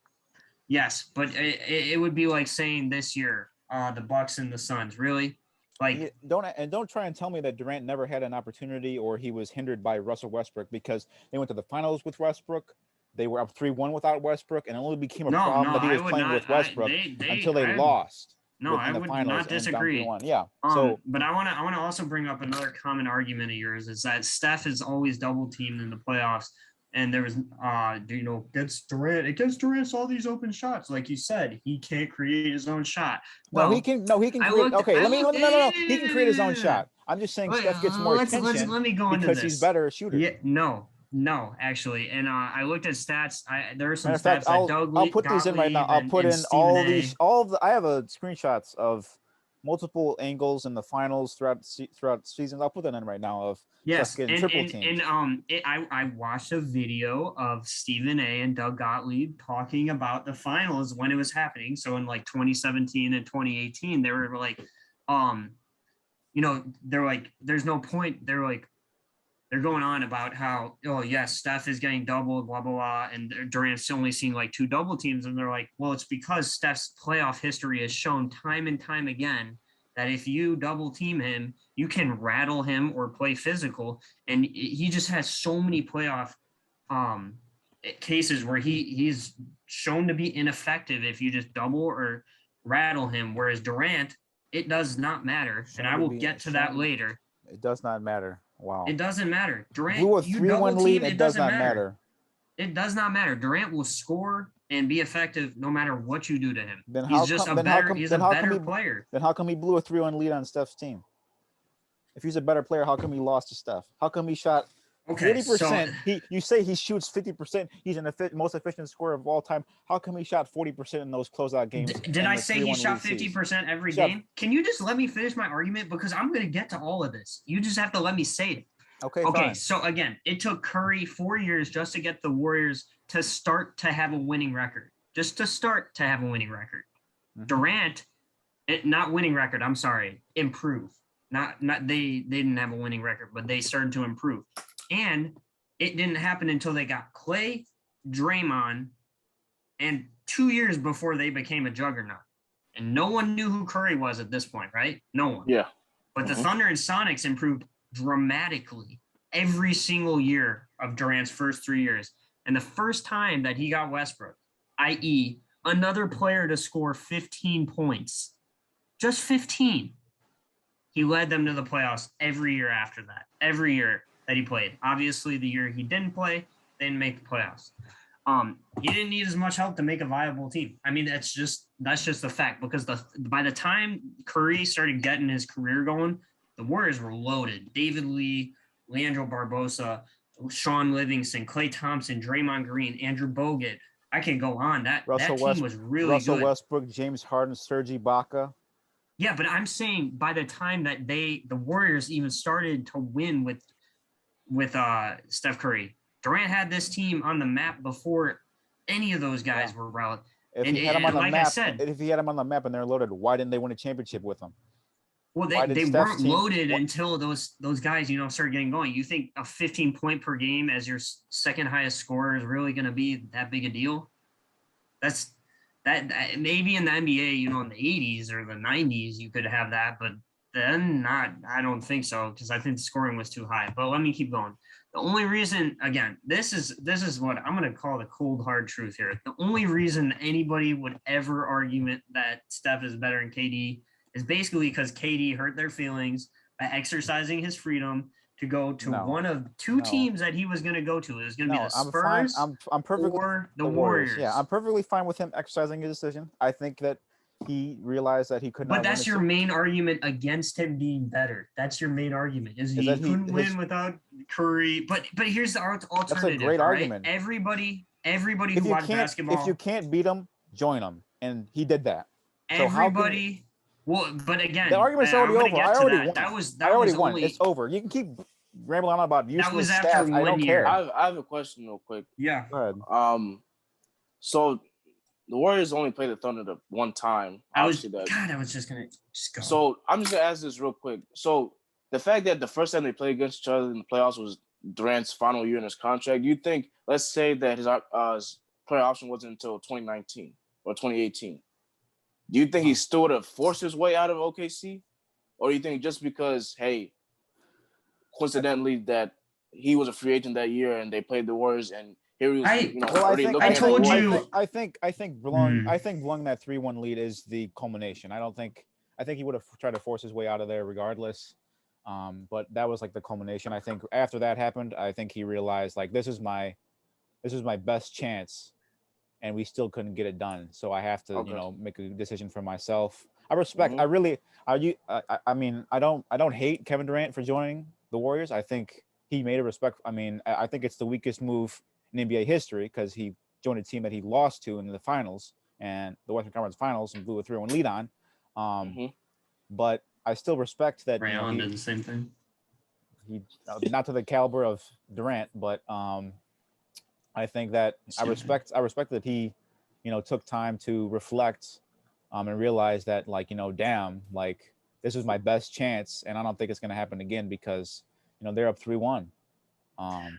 Yes, but it would be like saying this year, the Bucks and the Suns, really? Like don't try and tell me that Durant never had an opportunity or he was hindered by Russell Westbrook, because they went to the finals with Westbrook. They were up 3-1 without Westbrook, and it only became a problem that he was playing with Westbrook until they lost. No, I would not disagree. Yeah. But I want to also bring up another common argument of yours is that Steph is always double teamed in the playoffs. And there was, against Durant, all these open shots. Like you said, he can't create his own shot. Well, he can create. He can create his own shot. I'm just saying Steph gets more attention let me go into because this. he's better a shooter. Yeah, no, actually. And I looked at stats. There are some stats that I'll put these in right now. I'll put in I have screenshots of multiple angles in the finals throughout seasons. I'll put that in right now of getting triple teams. I watched a video of Stephen A. and Doug Gottlieb talking about the finals when it was happening. So in like 2017 and 2018, they were like, they're like, there's no point. They're going on about how, Steph is getting doubled, blah, blah, blah. And Durant's only seen like 2 double teams. And they're like, well, it's because Steph's playoff history has shown time and time again that if you double team him, you can rattle him or play physical. And he just has so many playoff cases where he's shown to be ineffective if you just double or rattle him. Whereas Durant, it does not matter. And I will get to that later. It does not matter. Wow. It doesn't matter. Durant, blew a 3-1 lead. It does not matter. It does not matter. Durant will score and be effective no matter what you do to him. He's a better player. Then how come he blew a 3-1 lead on Steph's team? If he's a better player, how come he lost to Steph? How come he shot 40%? You say he shoots 50%. He's the most efficient scorer of all time. How come he shot 40% in those closeout games? Did I say he shot 50% every game? Can you just let me finish my argument? Because I'm going to get to all of this. You just have to let me say it. Okay, fine. So again, it took Curry 4 years just to get the Warriors to start to have a winning record. Just to start to have a winning record. Mm-hmm. Durant, not winning record, I'm sorry, improve. Not they didn't have a winning record, but they started to improve. And it didn't happen until they got Clay, Draymond, and 2 years before they became a juggernaut. And no one knew who Curry was at this point, right? No one. Yeah. But the Thunder and Sonics improved dramatically every single year of Durant's first 3 years. And the first time that he got Westbrook, i.e., another player to score 15 points, just 15, he led them to the playoffs every year after that, every year that he played. Obviously, the year he didn't play, they didn't make the playoffs. He didn't need as much help to make a viable team. I mean, that's just the fact, because by the time Curry started getting his career going, the Warriors were loaded. David Lee, Leandro Barbosa, Sean Livingston, Klay Thompson, Draymond Green, Andrew Bogut. I can go on. That team was really Russell good. Westbrook, James Harden, Serge Ibaka. Yeah, but I'm saying by the time that the Warriors even started to win with Steph Curry, Durant had this team on the map before any of those guys were relevant. If he had him on the map and they're loaded, why didn't they win a championship with him? Well, Why did they Steph's weren't team- loaded what- until those guys, started getting going. You think a 15 point per game as your second highest scorer is really going to be that big a deal? That's that maybe in the NBA, in the 80s or the 90s, you could have that, but then not. I don't think so because I think the scoring was too high. But let me keep going. The only reason, again, this is what I'm going to call the cold hard truth here. The only reason anybody would ever argue that Steph is better than KD is basically because KD hurt their feelings by exercising his freedom to go to one of two teams that he was going to go to. It was going to be the Spurs I'm perfectly or the Warriors. Yeah, I'm perfectly fine with him exercising his decision. I think that he realized that he could not. But that's your main argument against him being better. That's your main argument is he couldn't win without Curry. But here's the alternative. That's a great argument. Everybody who watches basketball. If you can't beat him, join him, and he did that. Everybody. Well, but again, the argument's already over. I already won. That was won. Only, it's over. You can keep rambling on about useless that was after stats. I don't care. I have a question real quick. Yeah. Go ahead. So the Warriors only played the Thunder the one time. I was just gonna go. So I'm just gonna ask this real quick. So the fact that the first time they played against each other in the playoffs was Durant's final year in his contract, do you think, let's say that his player option wasn't until 2019 or 2018, do you think he still would have forced his way out of OKC? Or do you think just because, hey, coincidentally that he was a free agent that year and they played the Warriors and here he was, I think blowing that 3-1 lead is the culmination. I think he would have tried to force his way out of there regardless. But that was like the culmination. I think after that happened, I think he realized like this is my best chance, and we still couldn't get it done. So I have to make a decision for myself. I respect. I mean, I don't hate Kevin Durant for joining the Warriors. I think he made a respect. I mean, I think it's the weakest move in NBA history because he joined a team that he lost to in the finals and the Western Conference Finals and blew a 3-1 lead on. But I still respect that. Ray Allen did the same thing. He not to the caliber of Durant, but I think that I respect that he, took time to reflect and realize that damn, like this is my best chance, and I don't think it's going to happen again because they're up 3-1.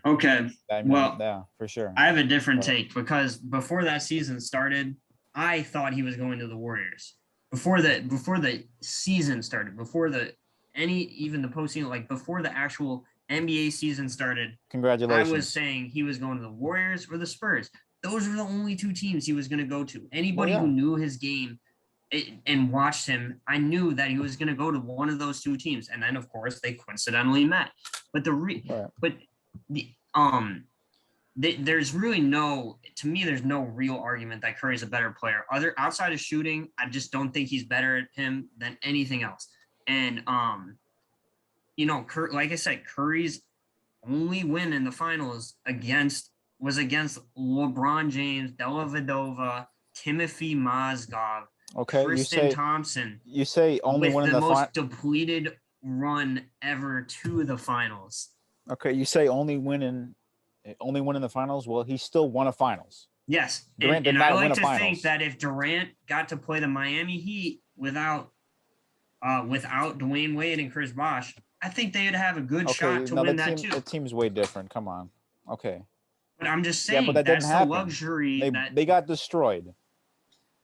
Okay. Yeah, for sure. I have a different take because before that season started, I thought he was going to the Warriors. Before the season started, even the postseason, like before the actual NBA season started, congratulations. I was saying he was going to the Warriors or the Spurs. Those were the only two teams he was going to go to. Anybody who knew his game and watched him, I knew that he was going to go to one of those two teams. And then, of course, they coincidentally met. But there's really there's no real argument that Curry's a better player. Outside of shooting, I just don't think he's better at him than anything else. And like I said, Curry's only win in the finals was against LeBron James, Dellavedova, Timothy Mozgov, Tristan Thompson. You say only win in the most depleted run ever to the finals. Okay, you say only win in the finals. Well, he still won a finals. Yes, Durant did and not I like win a to finals. think that if Durant got to play the Miami Heat without Dwayne Wade and Chris Bosh, I think they'd have a good shot to win that too. The team's way different. Come on. Okay. But I'm just saying but that that's didn't happen. The luxury they got destroyed.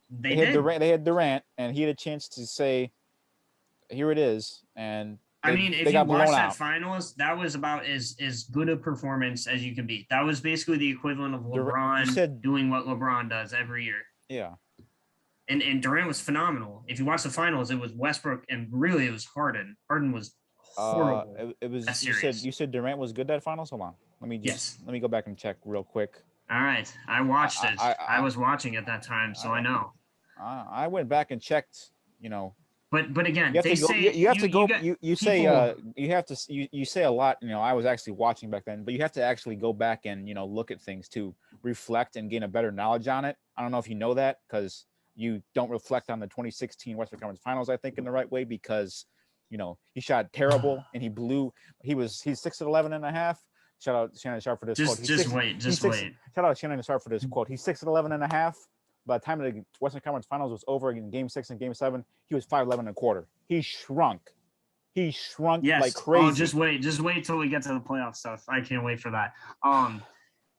They did. They had Durant, and he had a chance to say, "Here it is." And if you watch that finals, that was about as good a performance as you can be. That was basically the equivalent of LeBron doing what LeBron does every year. Yeah. And Durant was phenomenal. If you watch the finals, it was Westbrook, and really it was Harden. Harden was horrible. It was. You said Durant was good that finals. Hold on. Let me go back and check real quick. All right, I watched it. I was watching at that time, so I know. I went back and checked. But again, you say a lot. I was actually watching back then, but you have to actually go back and look at things to reflect and gain a better knowledge on it. I don't know if you know that because you don't reflect on the 2016 Western Conference Finals, I think, in the right way because he shot terrible and he's 6'11.5". Shout out Shannon Sharp for this quote. Just wait. Shout out Shannon Sharp for this quote. He's 6'11.5". By the time the Western Conference Finals was over in Game 6 and Game 7, he was 5'11.25". He shrunk. he shrunk Yes. like crazy. Oh, just wait till we get to the playoff stuff. I can't wait for that.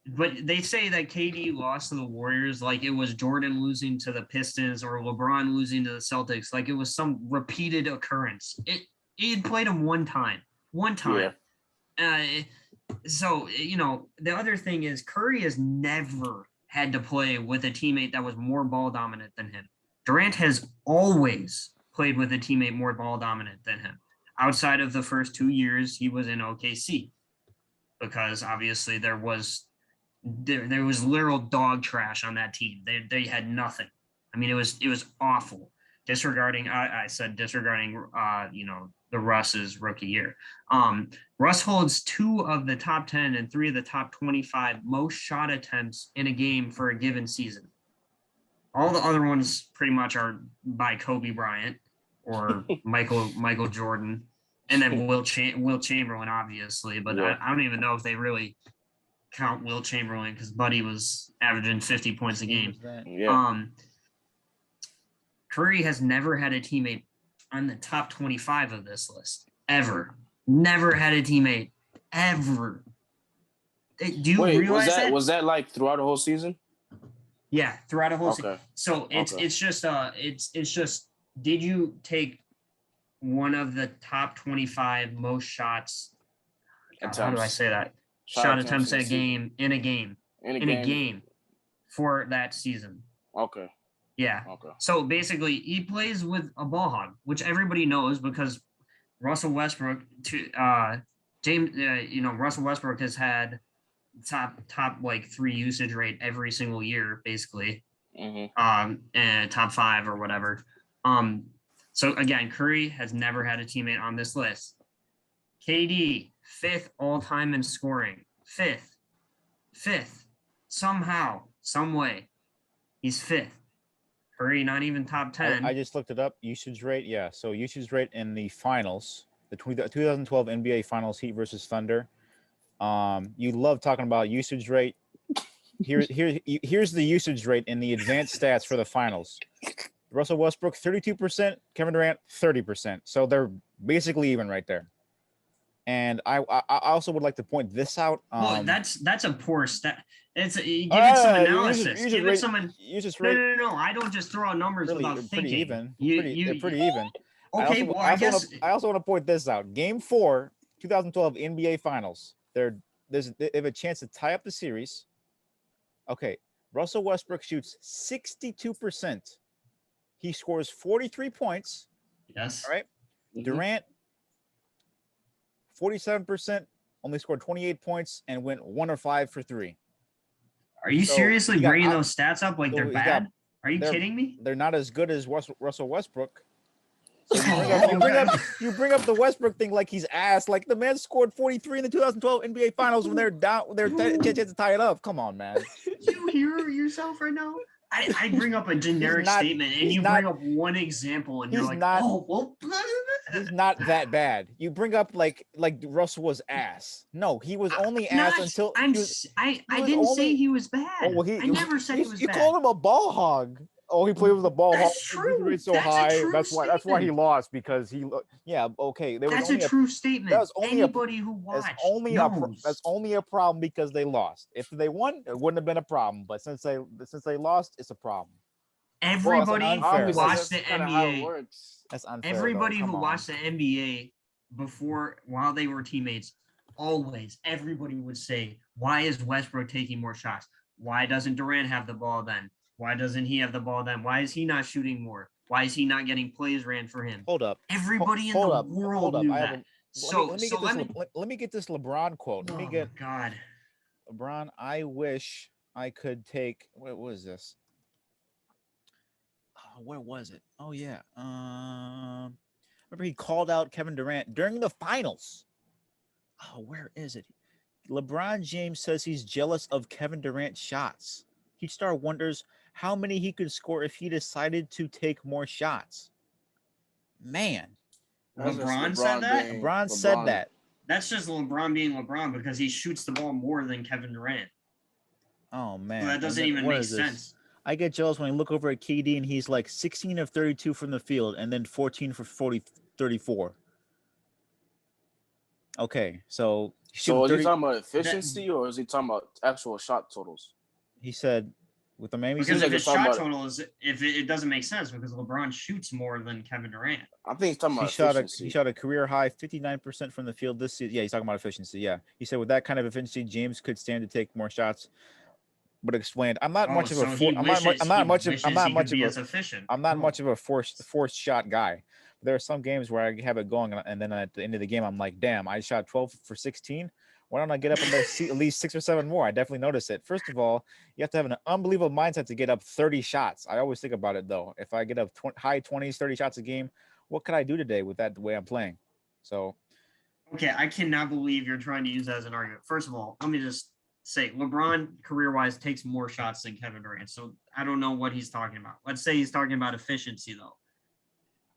But they say that KD lost to the Warriors like it was Jordan losing to the Pistons or LeBron losing to the Celtics, like it was some repeated occurrence. He had played him one time. So, the other thing is Curry has never had to play with a teammate that was more ball dominant than him. Durant has always played with a teammate more ball dominant than him. Outside of the first 2 years he was in OKC, because obviously there was literal dog trash on that team. They had nothing. I mean, it was awful. Disregarding the Russ's rookie year. Russ holds 2 of the top 10 and 3 of the top 25 most shot attempts in a game for a given season. All the other ones pretty much are by Kobe Bryant or Michael Jordan, and then Will Chamberlain, obviously. But Yeah. I don't even know if they really count Will Chamberlain, because Buddy was averaging 50 points a game. Yeah. Curry has never had a teammate on the top 25 of this list, ever. Never had a teammate, ever. Do you realize that? Was that like throughout the whole season? Yeah, throughout a whole season. Okay. So it's just did you take one of the top 25 most shots? How do I say that? Shot attempts in a game for that season. Okay. Yeah. Okay. So basically, he plays with a ball hog, which everybody knows because Russell Westbrook. Russell Westbrook has had top like 3 usage rate every single year, basically. Mm-hmm. And top 5 or whatever. So again, Curry has never had a teammate on this list. KD, 5th all time in scoring. 5th. Somehow, some way, he's 5th. Curry, not even top 10. I just looked it up. Usage rate, yeah. So usage rate in the finals, the 2012 NBA Finals, Heat versus Thunder. You love talking about usage rate. Here's the usage rate in the advanced stats for the finals. Russell Westbrook 32%, Kevin Durant 30%. So they're basically even right there. And I also would like to point this out. Well, that's a poor stat. Give it some analysis. Give it some. No. I don't just throw out numbers without thinking. Pretty even. They're pretty even. Okay, I also want to point this out. Game 4, 2012 NBA Finals. They have a chance to tie up the series. Okay, Russell Westbrook shoots 62%. He scores 43 points. Yes. All right. Mm-hmm. Durant, 47%, only scored 28 points and went 1 of 5 for 3. Are you seriously bringing those stats up like they're bad? Are you kidding me? They're not as good as Russell Westbrook. So you bring up the Westbrook thing like he's ass. Like the man scored 43 in the 2012 NBA Finals when they're down, they're chance to tie it up. Come on, man. You hear yourself right now? I bring up a generic statement and you bring up one example and you're like, oh, well, he's not that bad. You bring up like Russell was ass. No, he was only ass until I didn't say he was bad. Oh, well, I never said he was bad. You called him a ball hog. Oh, he played with the ball hog. True. So high. That's why he lost, because he. Yeah. Okay. That's a true statement. That was only anybody who watched. That's only a problem because they lost. If they won, it wouldn't have been a problem. But since they lost, it's a problem. Everybody who watched the NBA. That's unfair. Everybody who watched the NBA while they were teammates, always everybody would say, "Why is Westbrook taking more shots? Why doesn't Durant have the ball then? Why doesn't he have the ball then? Why is he not shooting more? Why is he not getting plays ran for him?" Hold up. Everybody in the world knew that. Let me get this LeBron quote. Let me get God. LeBron, I wish I could take. What was this? Oh, where was it? Oh yeah. Remember he called out Kevin Durant during the finals. Oh, where is it? LeBron James says he's jealous of Kevin Durant's shots. Heat star wonders how many he could score if he decided to take more shots. Man. LeBron said that? LeBron said that. That's just LeBron being LeBron because he shoots the ball more than Kevin Durant. Oh, man. So that doesn't even make sense. I get jealous when I look over at KD and he's like 16 of 32 from the field and then 14 for 34. Okay, so So is he 30. talking about efficiency or is he talking about actual shot totals? He said with the Miami. Because seems like if you're his talking shot about- total is, if it doesn't make sense because LeBron shoots more than Kevin Durant. I think he's talking He about shot efficiency. a career high 59% from the field this season. Yeah, he's talking about efficiency. Yeah, he said with that kind of efficiency, James could stand to take more shots. But explained, I'm not Oh, much of a so he I'm not wishes I'm not he much of I'm wishes not he much could of be a as efficient. I'm not Oh. much of a forced shot guy. There are some games where I have it going, and then at the end of the game, I'm like, damn, I shot 12 for 16. Why don't I get up and at least 6 or 7 more? I definitely notice it. First of all, you have to have an unbelievable mindset to get up 30 shots. I always think about it though. If I get up high 20s, 30 shots a game, what could I do today with that the way I'm playing? So Okay, I cannot believe you're trying to use that as an argument. First of all, let me just say LeBron career-wise takes more shots than Kevin Durant. So I don't know what he's talking about. Let's say he's talking about efficiency though.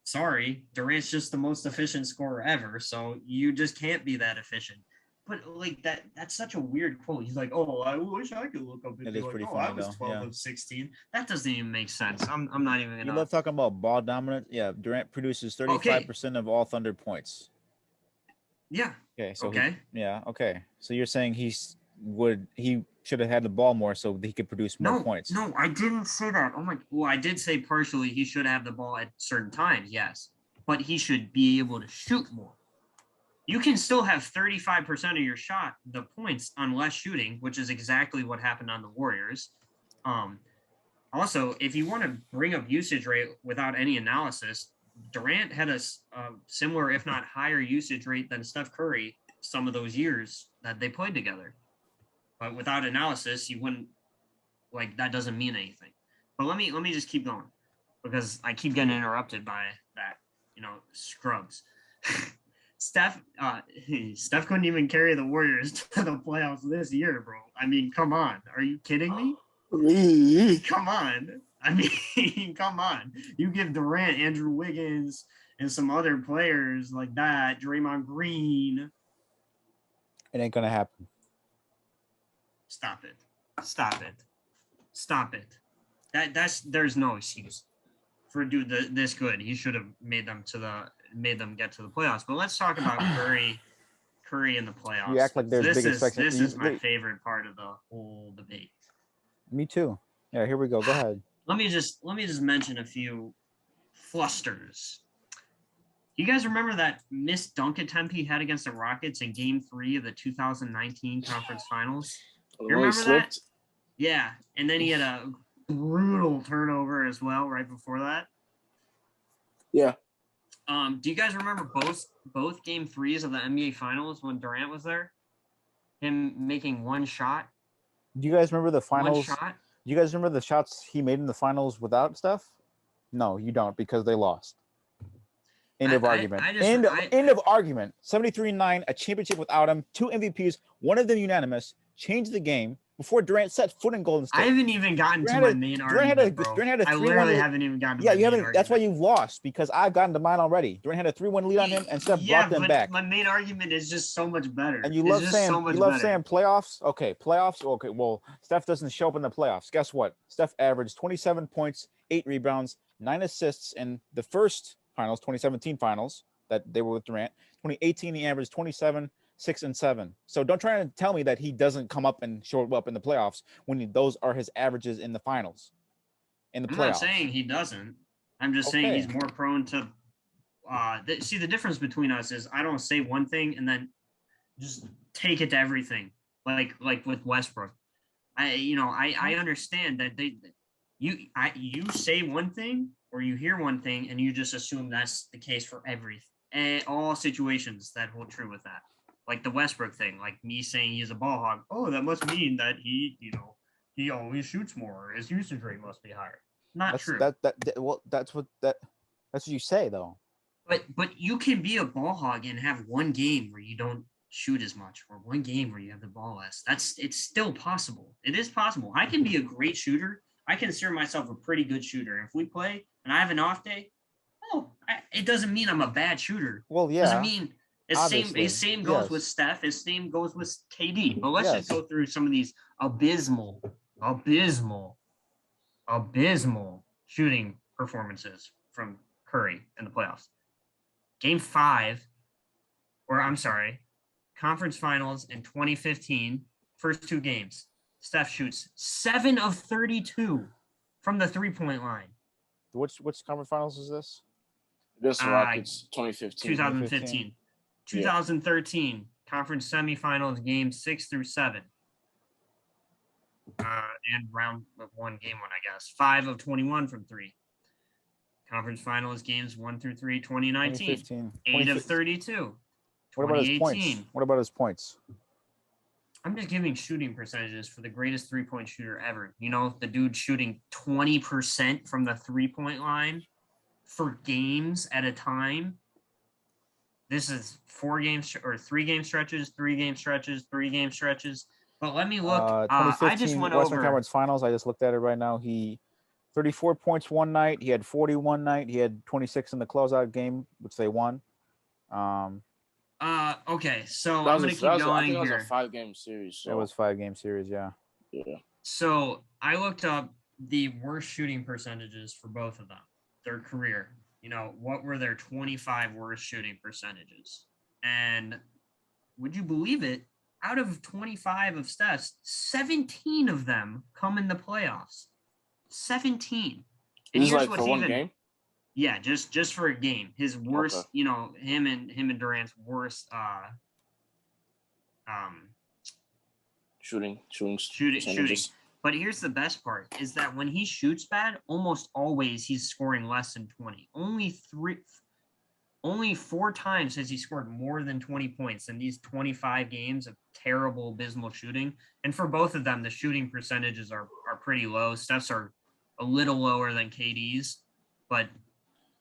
Sorry, Durant's just the most efficient scorer ever, so you just can't be that efficient. But like that's such a weird quote. He's like, "Oh, I wish I could look up and it be is like, pretty oh, funny I was though. 12 Yeah. of 16." That doesn't even make sense. I'm not even You gonna. love talking about ball dominance. Yeah, Durant produces 35% of all Thunder points. Yeah. Okay, so Okay. okay. So you're saying he should have had the ball more so he could produce more points. No, I didn't say that. Oh my, well, I did say partially he should have the ball at certain times, yes, but he should be able to shoot more. You can still have 35% of your shot, the points, on less shooting, which is exactly what happened on the Warriors. Also, if you want to bring up usage rate without any analysis, Durant had a similar, if not higher, usage rate than Steph Curry some of those years that they played together. But without analysis, you wouldn't like that doesn't mean anything. But let me just keep going because I keep getting interrupted by that, scrubs. Steph couldn't even carry the Warriors to the playoffs this year, bro. I mean, come on. Are you kidding me? Come on. I mean, come on. You give Durant, Andrew Wiggins, and some other players like that, Draymond Green. It ain't gonna happen. Stop it. There's no excuse for a dude this good. He should have made them get to the playoffs. But let's talk about Curry in the playoffs. You act like there's big expectations. This is my favorite part of the whole debate. Me too. Yeah, here we go. Go ahead. Let me just mention a few flusters. You guys remember that missed dunk attempt he had against the Rockets in Game 3 of the 2019 Conference Finals? You remember that? Yeah, and then he had a brutal turnover as well right before that. Yeah. Do you guys remember both Game 3s of the NBA Finals when Durant was there? Him making one shot. Do you guys remember the finals? One shot. Do you guys remember the shots he made in the finals without Steph? No, you don't because they lost. End of argument. End of argument. 73-9, a championship without him, 2 MVPs, one of them unanimous, changed the game before Durant set foot in Golden State. I haven't even gotten to my main argument, bro. I literally haven't even gotten to my main argument. That's why you've lost, because I've gotten to mine already. Durant had a 3-1 lead on him, and Steph brought them back. My main argument is just so much better. And you love saying playoffs? Okay, playoffs? Okay, well, Steph doesn't show up in the playoffs. Guess what? Steph averaged 27 points, 8 rebounds, 9 assists in the first finals, 2017 finals, that they were with Durant. 2018, he averaged 27, 6 and 7. So don't try to tell me that he doesn't come up and show up in the playoffs when those are his averages in the finals. I'm not saying he doesn't. I'm just saying he's more prone to. See, the difference between us is I don't say one thing and then just take it to everything. Like with Westbrook, I understand that you say one thing or you hear one thing and you just assume that's the case for all situations that hold true with that. Like the Westbrook thing, like me saying he's a ball hog. Oh, that must mean that he always shoots more. His usage rate must be higher. That's true. That's what you say though. But you can be a ball hog and have one game where you don't shoot as much, or one game where you have the ball less. It's still possible. It is possible. I can be a great shooter. I consider myself a pretty good shooter. If we play and I have an off day, it doesn't mean I'm a bad shooter. Well, yeah. Doesn't mean his same goes with Steph. His same goes with KD. But let's just go through some of these abysmal shooting performances from Curry in the playoffs. Game 5, or I'm sorry, conference finals in 2015, first 2 games. Steph shoots 7 of 32 from the 3-point line. Which conference finals is this? This Rockets 2015. 2015. 2013, conference semifinals, games 6 through 7. And round of 1, game 1, I guess. 5 of 21 from 3. Conference finals, games 1 through 3, 2019. 2015. 8 of 32. What about his points? 2018. What about his points? I'm just giving shooting percentages for the greatest 3-point shooter ever. You know, the dude shooting 20% from the 3-point line for games at a time. This is 4 games or 3 game stretches, 3 game stretches, 3 game stretches. But let me look. 2015 I just went Western over. Conference Finals. I just looked at it right now. He 34 points one night. He had 40 one night. He had 26 in the closeout game, which they won. Okay, so I'm gonna keep going I think here. it was a 5-game series. So. It was 5-game series, yeah. Yeah. So I looked up the worst shooting percentages for both of them, their career. You know, what were their 25 worst shooting percentages? And would you believe it? Out of 25 of Steph's, 17 of them come in the playoffs. 17. And This is here's like what's for one even, game? yeah, just for a game. His worst, Okay. you know, him and Durant's worst Shooting. shooting. But here's the best part is that when he shoots bad, almost always he's scoring less than 20. Only 4 times has he scored more than 20 points in these 25 games of terrible, abysmal shooting. And for both of them, the shooting percentages are pretty low. Steph's are a little lower than KD's, but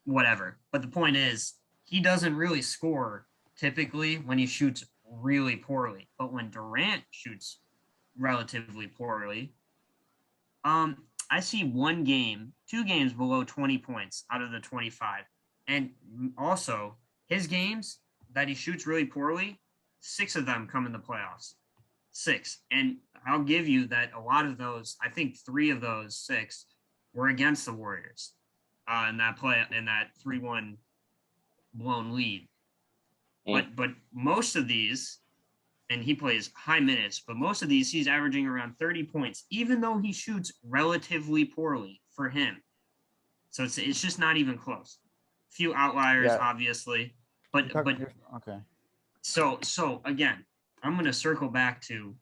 whatever. But the point is, he doesn't really score typically when he shoots really poorly. But when Durant shoots relatively poorly, I see 1 game, 2 games below 20 points out of the 25. And also, his games that he shoots really poorly, 6 of them come in the playoffs. 6. And I'll give you that a lot of those, I think 3 of those 6 were against the Warriors in that 3-1 blown lead. But most of these, and he plays high minutes, but most of these he's averaging around 30 points, even though he shoots relatively poorly for him. So it's just not even close. Few outliers, obviously, but okay. So again, I'm going to circle back to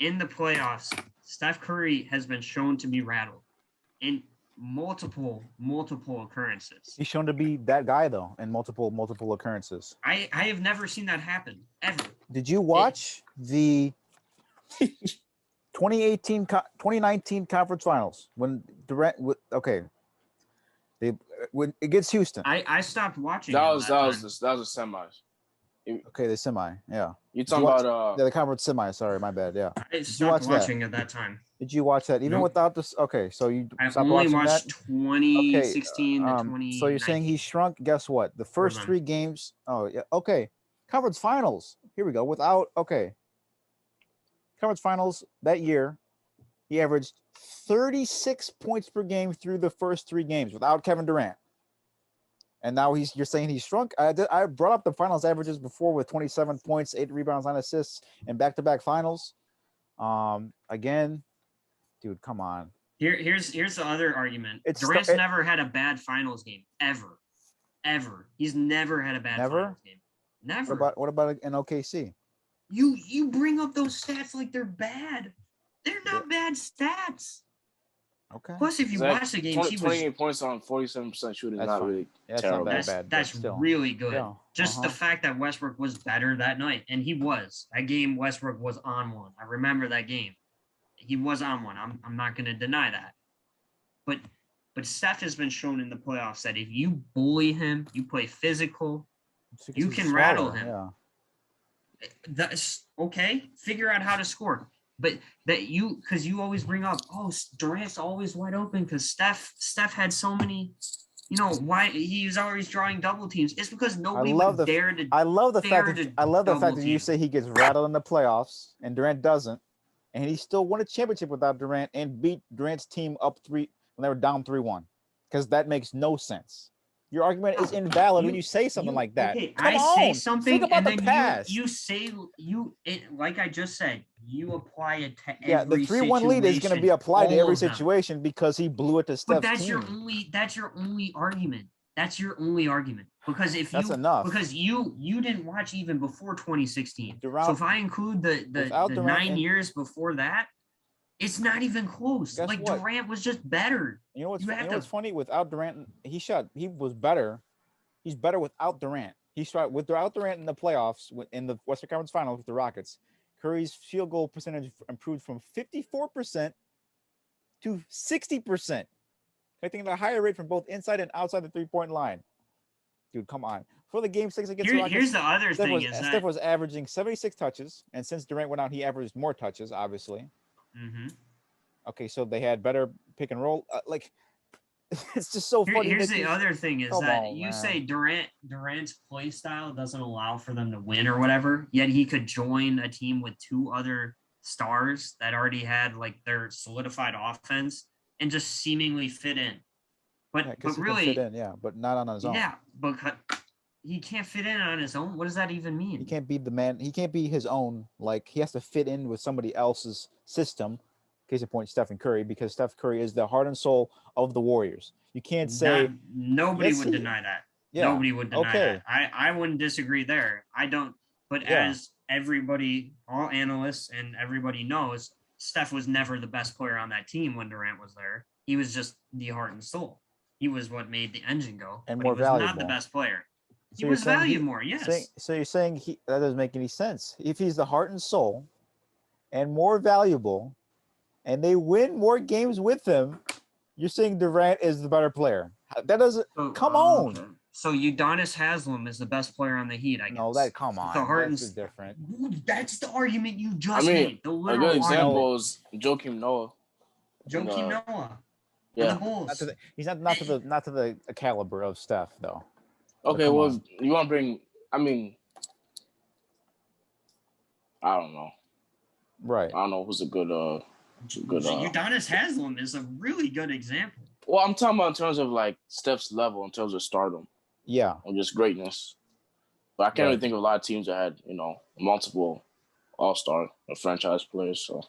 in the playoffs, Steph Curry has been shown to be rattled in multiple occurrences. He's shown to be that guy though in multiple occurrences. I have never seen that happen ever. Did you watch the 2019 conference finals when Durant? When it gets Houston. I stopped watching. That was a semis. Okay, the semi. Yeah. You talking about the conference semi? Sorry, my bad. Yeah. I stopped watching at that time. Did you watch that even without this? Okay, so you I've only watched 2016 to 20. So you're saying he shrunk? Guess what? The first 3 games. Oh yeah. Okay. Conference finals. Here we go. Conference finals that year, he averaged 36 points per game through the first 3 games without Kevin Durant. And now you're saying he's shrunk. I brought up the finals averages before with 27 points, 8 rebounds, 9 assists, and back-to-back finals. Again, dude, come on. Here's the other argument. Durant's never had a bad finals game ever. He's never had a bad finals game. Never. What about in OKC? You bring up those stats like they're bad. They're not bad stats. Okay. Plus, if you watch the games, 28 points on 47% shooting is not really terrible. Not that bad. That's really good. Yeah. Just the fact that Westbrook was better that night, and he was. That game, Westbrook was on one. I remember that game. He was on one. I'm not going to deny that. But Steph has been shown in the playoffs that if you bully him, you play physical, you can rattle him. Yeah. That's okay. Figure out how to score. But because you always bring up, Durant's always wide open because Steph had so many, why he was always drawing double teams. It's because nobody would dare to. I love the fact that you say he gets rattled in the playoffs and Durant doesn't, and he still won a championship without Durant and beat Durant's team up 3 when they were down 3-1, because that makes no sense. Your argument is invalid when you say something like that. Okay, Come I on. say something, Think about and the then past. you say like I just said, you apply it to Yeah, the every 3-1 lead is going to be applied to all every of them. situation because he blew it to But Steph's team. that's your only argument. That's your only argument. Because if That's you enough. because you didn't watch even before 2016. Durant, so if I include the Durant 9 years before that, it's not even close. Guess Like what? Durant was just better. You know what's You have to- what's funny? Without Durant, he was better. He's better without Durant. He started without Durant in the playoffs in the Western Conference Finals with the Rockets. Curry's field goal percentage improved from 54% to 60%. I think at a higher rate from both inside and outside the 3-point line. Dude, come on. For the game 6 against the Rockets, Here's the other thing Steph was averaging 76 touches, and since Durant went out, he averaged more touches, obviously. Mm-hmm. Okay, so they had better pick and roll. It's just so funny. Here's the other thing is Come that on, you man. say Durant's play style doesn't allow for them to win or whatever, yet he could join a team with 2 other stars that already had like their solidified offense and just seemingly fit in. But Yeah, but he really, can fit in, yeah, but not on his own. yeah, because he can't fit in on his own. What does that even mean? He can't be the man. He can't be his own. Like, he has to fit in with somebody else's system. Case in point, Stephen Curry, because Steph Curry is the heart and soul of the Warriors. You can't say nobody Yes, would he- deny that. yeah, Nobody would deny okay. that. I wouldn't disagree there. I don't. But Yeah. as everybody, all analysts and everybody knows, Steph was never the best player on that team when Durant was there. He was just the heart and soul. He was what made the engine go. And but more he was not the valuable. best player. So He you're was saying valued more, yes. So you're saying that doesn't make any sense. If he's the heart and soul and more valuable, and they win more games with him, you're saying Durant is the better player. That doesn't. Come on. Okay. So Udonis Haslem is the best player on the Heat, I guess. No, come on. The heart That's and different. That's the argument you I just mean, made. The a literal good example argument. is Joakim Noah. Joakim Noah. Yeah. The Bulls. He's not to the caliber of Steph though. Okay, come well, on. you want to bring? I mean, I don't know. Right. I don't know who's a good. Udonis Haslem is a really good example. Well, I'm talking about in terms of like Steph's level, in terms of stardom Yeah. or just greatness. But I can't really think of a lot of teams that had multiple all-star or franchise players. So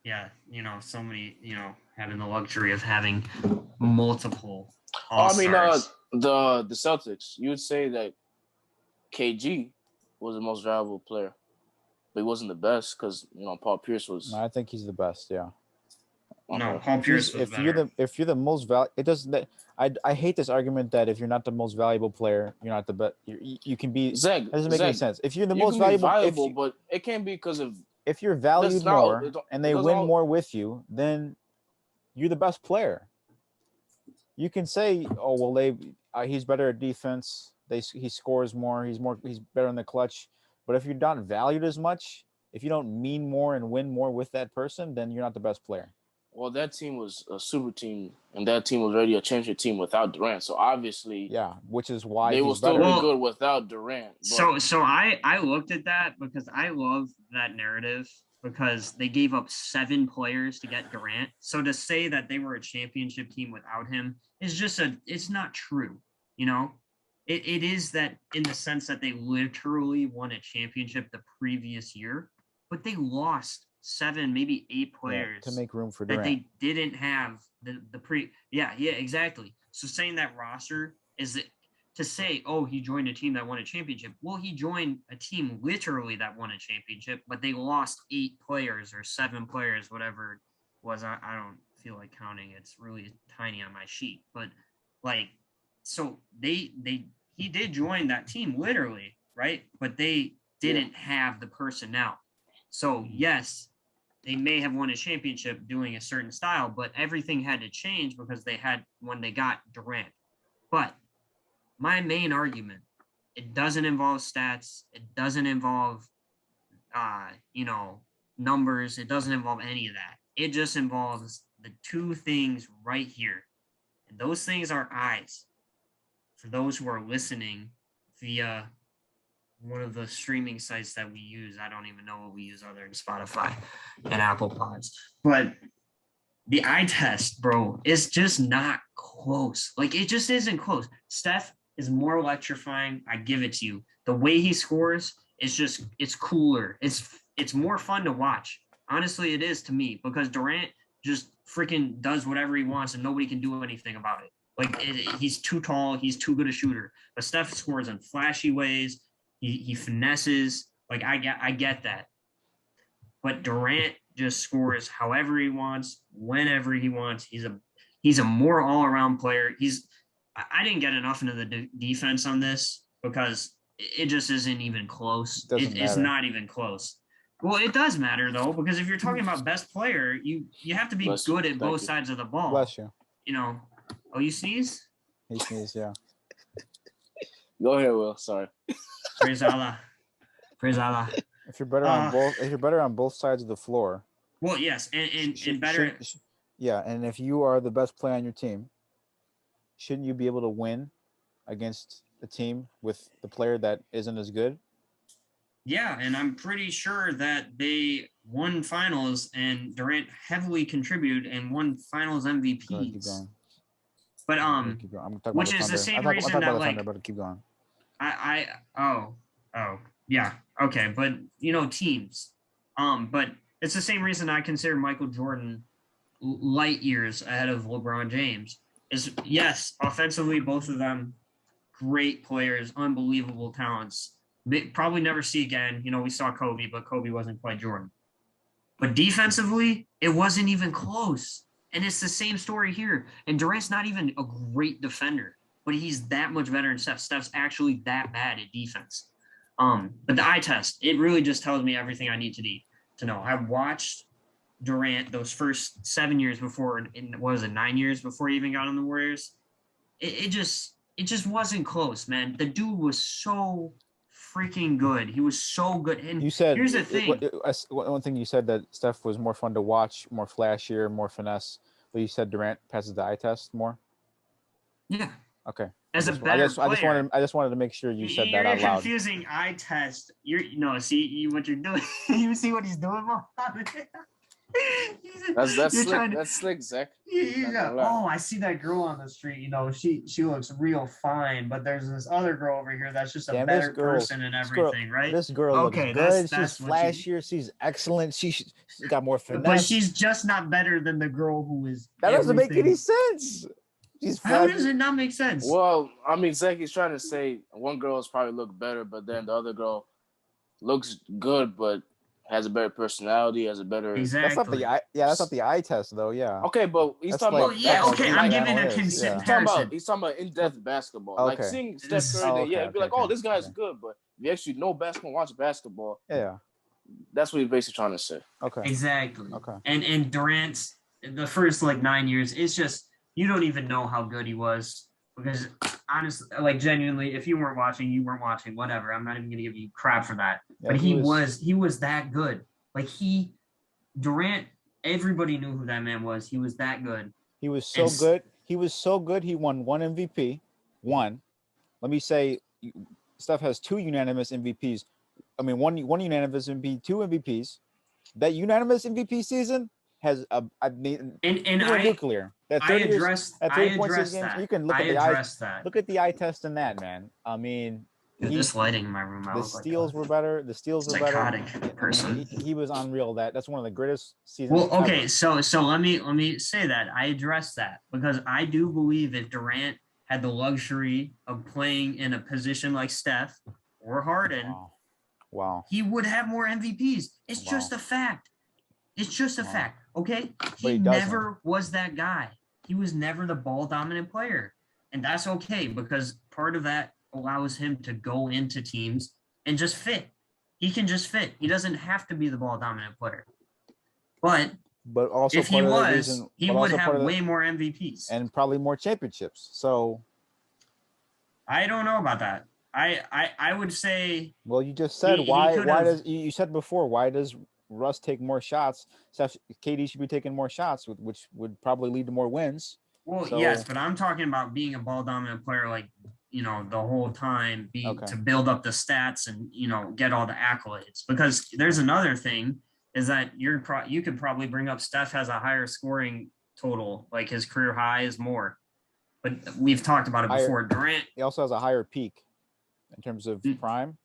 Yeah, so many, having the luxury of having multiple I all-stars. mean, the Celtics. You would say that KG was the most valuable player, but he wasn't the best because Paul Pierce was. I think he's the best. Yeah. No, Paul Pierce was better. If you're the most valuable, it doesn't. I hate this argument that if you're not the most valuable player, you're not the best. You can be. Zach, that doesn't make any sense. If you're the you most can be valuable, but it can't be because of. If you're valued not- more it don't- and it they doesn't win all- more with you, then you're the best player. You can say, "Oh well, he's better at defense. He scores more. He's better in the clutch." But if you're not valued as much, if you don't mean more and win more with that person, then you're not the best player. Well, that team was a super team, and that team was already a championship team without Durant. So obviously, Yeah, which is why they will he's still better. be good without Durant. But So I looked at that because I love that narrative because they gave up 7 players to get Durant. So to say that they were a championship team without him is it's not true. It is that in the sense that they literally won a championship the previous year, but they lost 7, maybe 8 players to make room for that Durant. they didn't have exactly. So saying that roster is that to say, oh, he joined a team that won a championship. Well, he joined a team literally that won a championship, but they lost 8 players or 7 players, whatever it was. I don't feel like counting. It's really tiny on my sheet, but so he did join that team literally, right? But they didn't have the personnel. So yes, they may have won a championship doing a certain style, but everything had to change because when they got Durant. But my main argument, it doesn't involve stats. It doesn't involve, numbers. It doesn't involve any of that. It just involves the 2 things right here. And those things are eyes. For those who are listening via one of the streaming sites that we use. I don't even know what we use other than Spotify and Apple Pods. But the eye test, bro, is just not close. Like, it just isn't close. Steph is more electrifying. I give it to you. The way he scores is just it's cooler. It's more fun to watch. Honestly, it is to me because Durant just freaking does whatever he wants and nobody can do anything about it. Like he's too tall, he's too good a shooter. But Steph scores in flashy ways. He finesses. Like I get that. But Durant just scores however he wants, whenever he wants. He's a more all-around player. I didn't get enough into the defense on this because it just isn't even close. It's not even close. Well, it does matter though, because if you're talking about best player, you have to be good at both sides of the ball. Bless you. You know. Oh, you sneeze? He sneezed, yeah. Go ahead, Will. Sorry. Praise Allah. Praise Allah. If you're better on both sides of the floor. Well, yes, and better. Yeah, and if you are the best player on your team, shouldn't you be able to win against a team with the player that isn't as good? Yeah, and I'm pretty sure that they won finals, and Durant heavily contributed and won finals MVPs. Keep going. But I'm which is the same reason that like but keep going. Yeah, okay, but teams, but it's the same reason I consider Michael Jordan light years ahead of LeBron James. Is yes, offensively, both of them great players, unbelievable talents. Probably never see again. We saw Kobe, but Kobe wasn't quite Jordan. But defensively, it wasn't even close. And it's the same story here. And Durant's not even a great defender, but he's that much better than Steph. Steph's actually that bad at defense. But the eye test, it really just tells me everything I need to know. I watched Durant those first 7 years before, 9 years before he even got on the Warriors. It just wasn't close, man. The dude was so freaking good. He was so good. And you said here's the thing. One thing you said that Steph was more fun to watch, more flashier, more finesse. But you said Durant passes the eye test more. Yeah. Okay. As a better player. I just wanted to make sure you said that out loud. You're confusing eye test. See what you're doing. You see what he's doing, Mohammed? That's slick. That's slick, Zach. Yeah. Oh, I see that girl on the street. She looks real fine, but there's this other girl over here that's just a better person and everything, right? This girl looks good. She's flashier. She's excellent. She's got more finesse. But she's just not better than the girl who is. That doesn't make any sense. How does it not make sense? Well, I mean, Zach is trying to say one girl's probably look better, but then the other girl looks good, but has a better personality, has a better. Exactly. That's not the eye test, though. Yeah. Okay, but he's talking about. I'm giving a comparison. He's talking about in-depth basketball. Okay. Like seeing Steph Curry, it'd be like, oh, this guy's good, but if you actually know basketball, watch basketball. Yeah. That's what he's basically trying to say. Okay. Exactly. Okay. And Durant's the first 9 years, it's just you don't even know how good he was because honestly, genuinely, if you weren't watching, whatever. I'm not even gonna give you crap for that. Yeah, but he was that good. Durant, everybody knew who that man was. He was that good. He was so good. He was so good. He won one MVP. One. Let me say, Steph has two unanimous MVPs. I mean, one unanimous MVP, two MVPs. That unanimous MVP season has nuclear. I addressed that. You can look at the eye. Look at the eye test in that, man. I mean, this lighting in my room. The steals were better. The steals were better. Psychotic person. He was unreal. That's one of the greatest seasons. Well, okay, so let me say that I addressed that because I do believe if Durant had the luxury of playing in a position like Steph or Harden, wow, he would have more MVPs. It's just a fact. It's just a fact. Okay, he never was that guy. He was never the ball dominant player, and that's okay because part of that allows him to go into teams and just fit. He can just fit. He doesn't have to be the ball dominant player. But also if he was, he would have way more MVPs and probably more championships. So I don't know about that. I would say. Well, you just said why does you said before why does Russ take more shots? KD should be taking more shots, which would probably lead to more wins. Well, yes, but I'm talking about being a ball dominant player, the whole time, to build up the stats and get all the accolades. Because there's another thing is that you could probably bring up Steph has a higher scoring total, like his career high is more. but we've talked about it Higher- before. Durant, He also has a higher peak in terms of prime.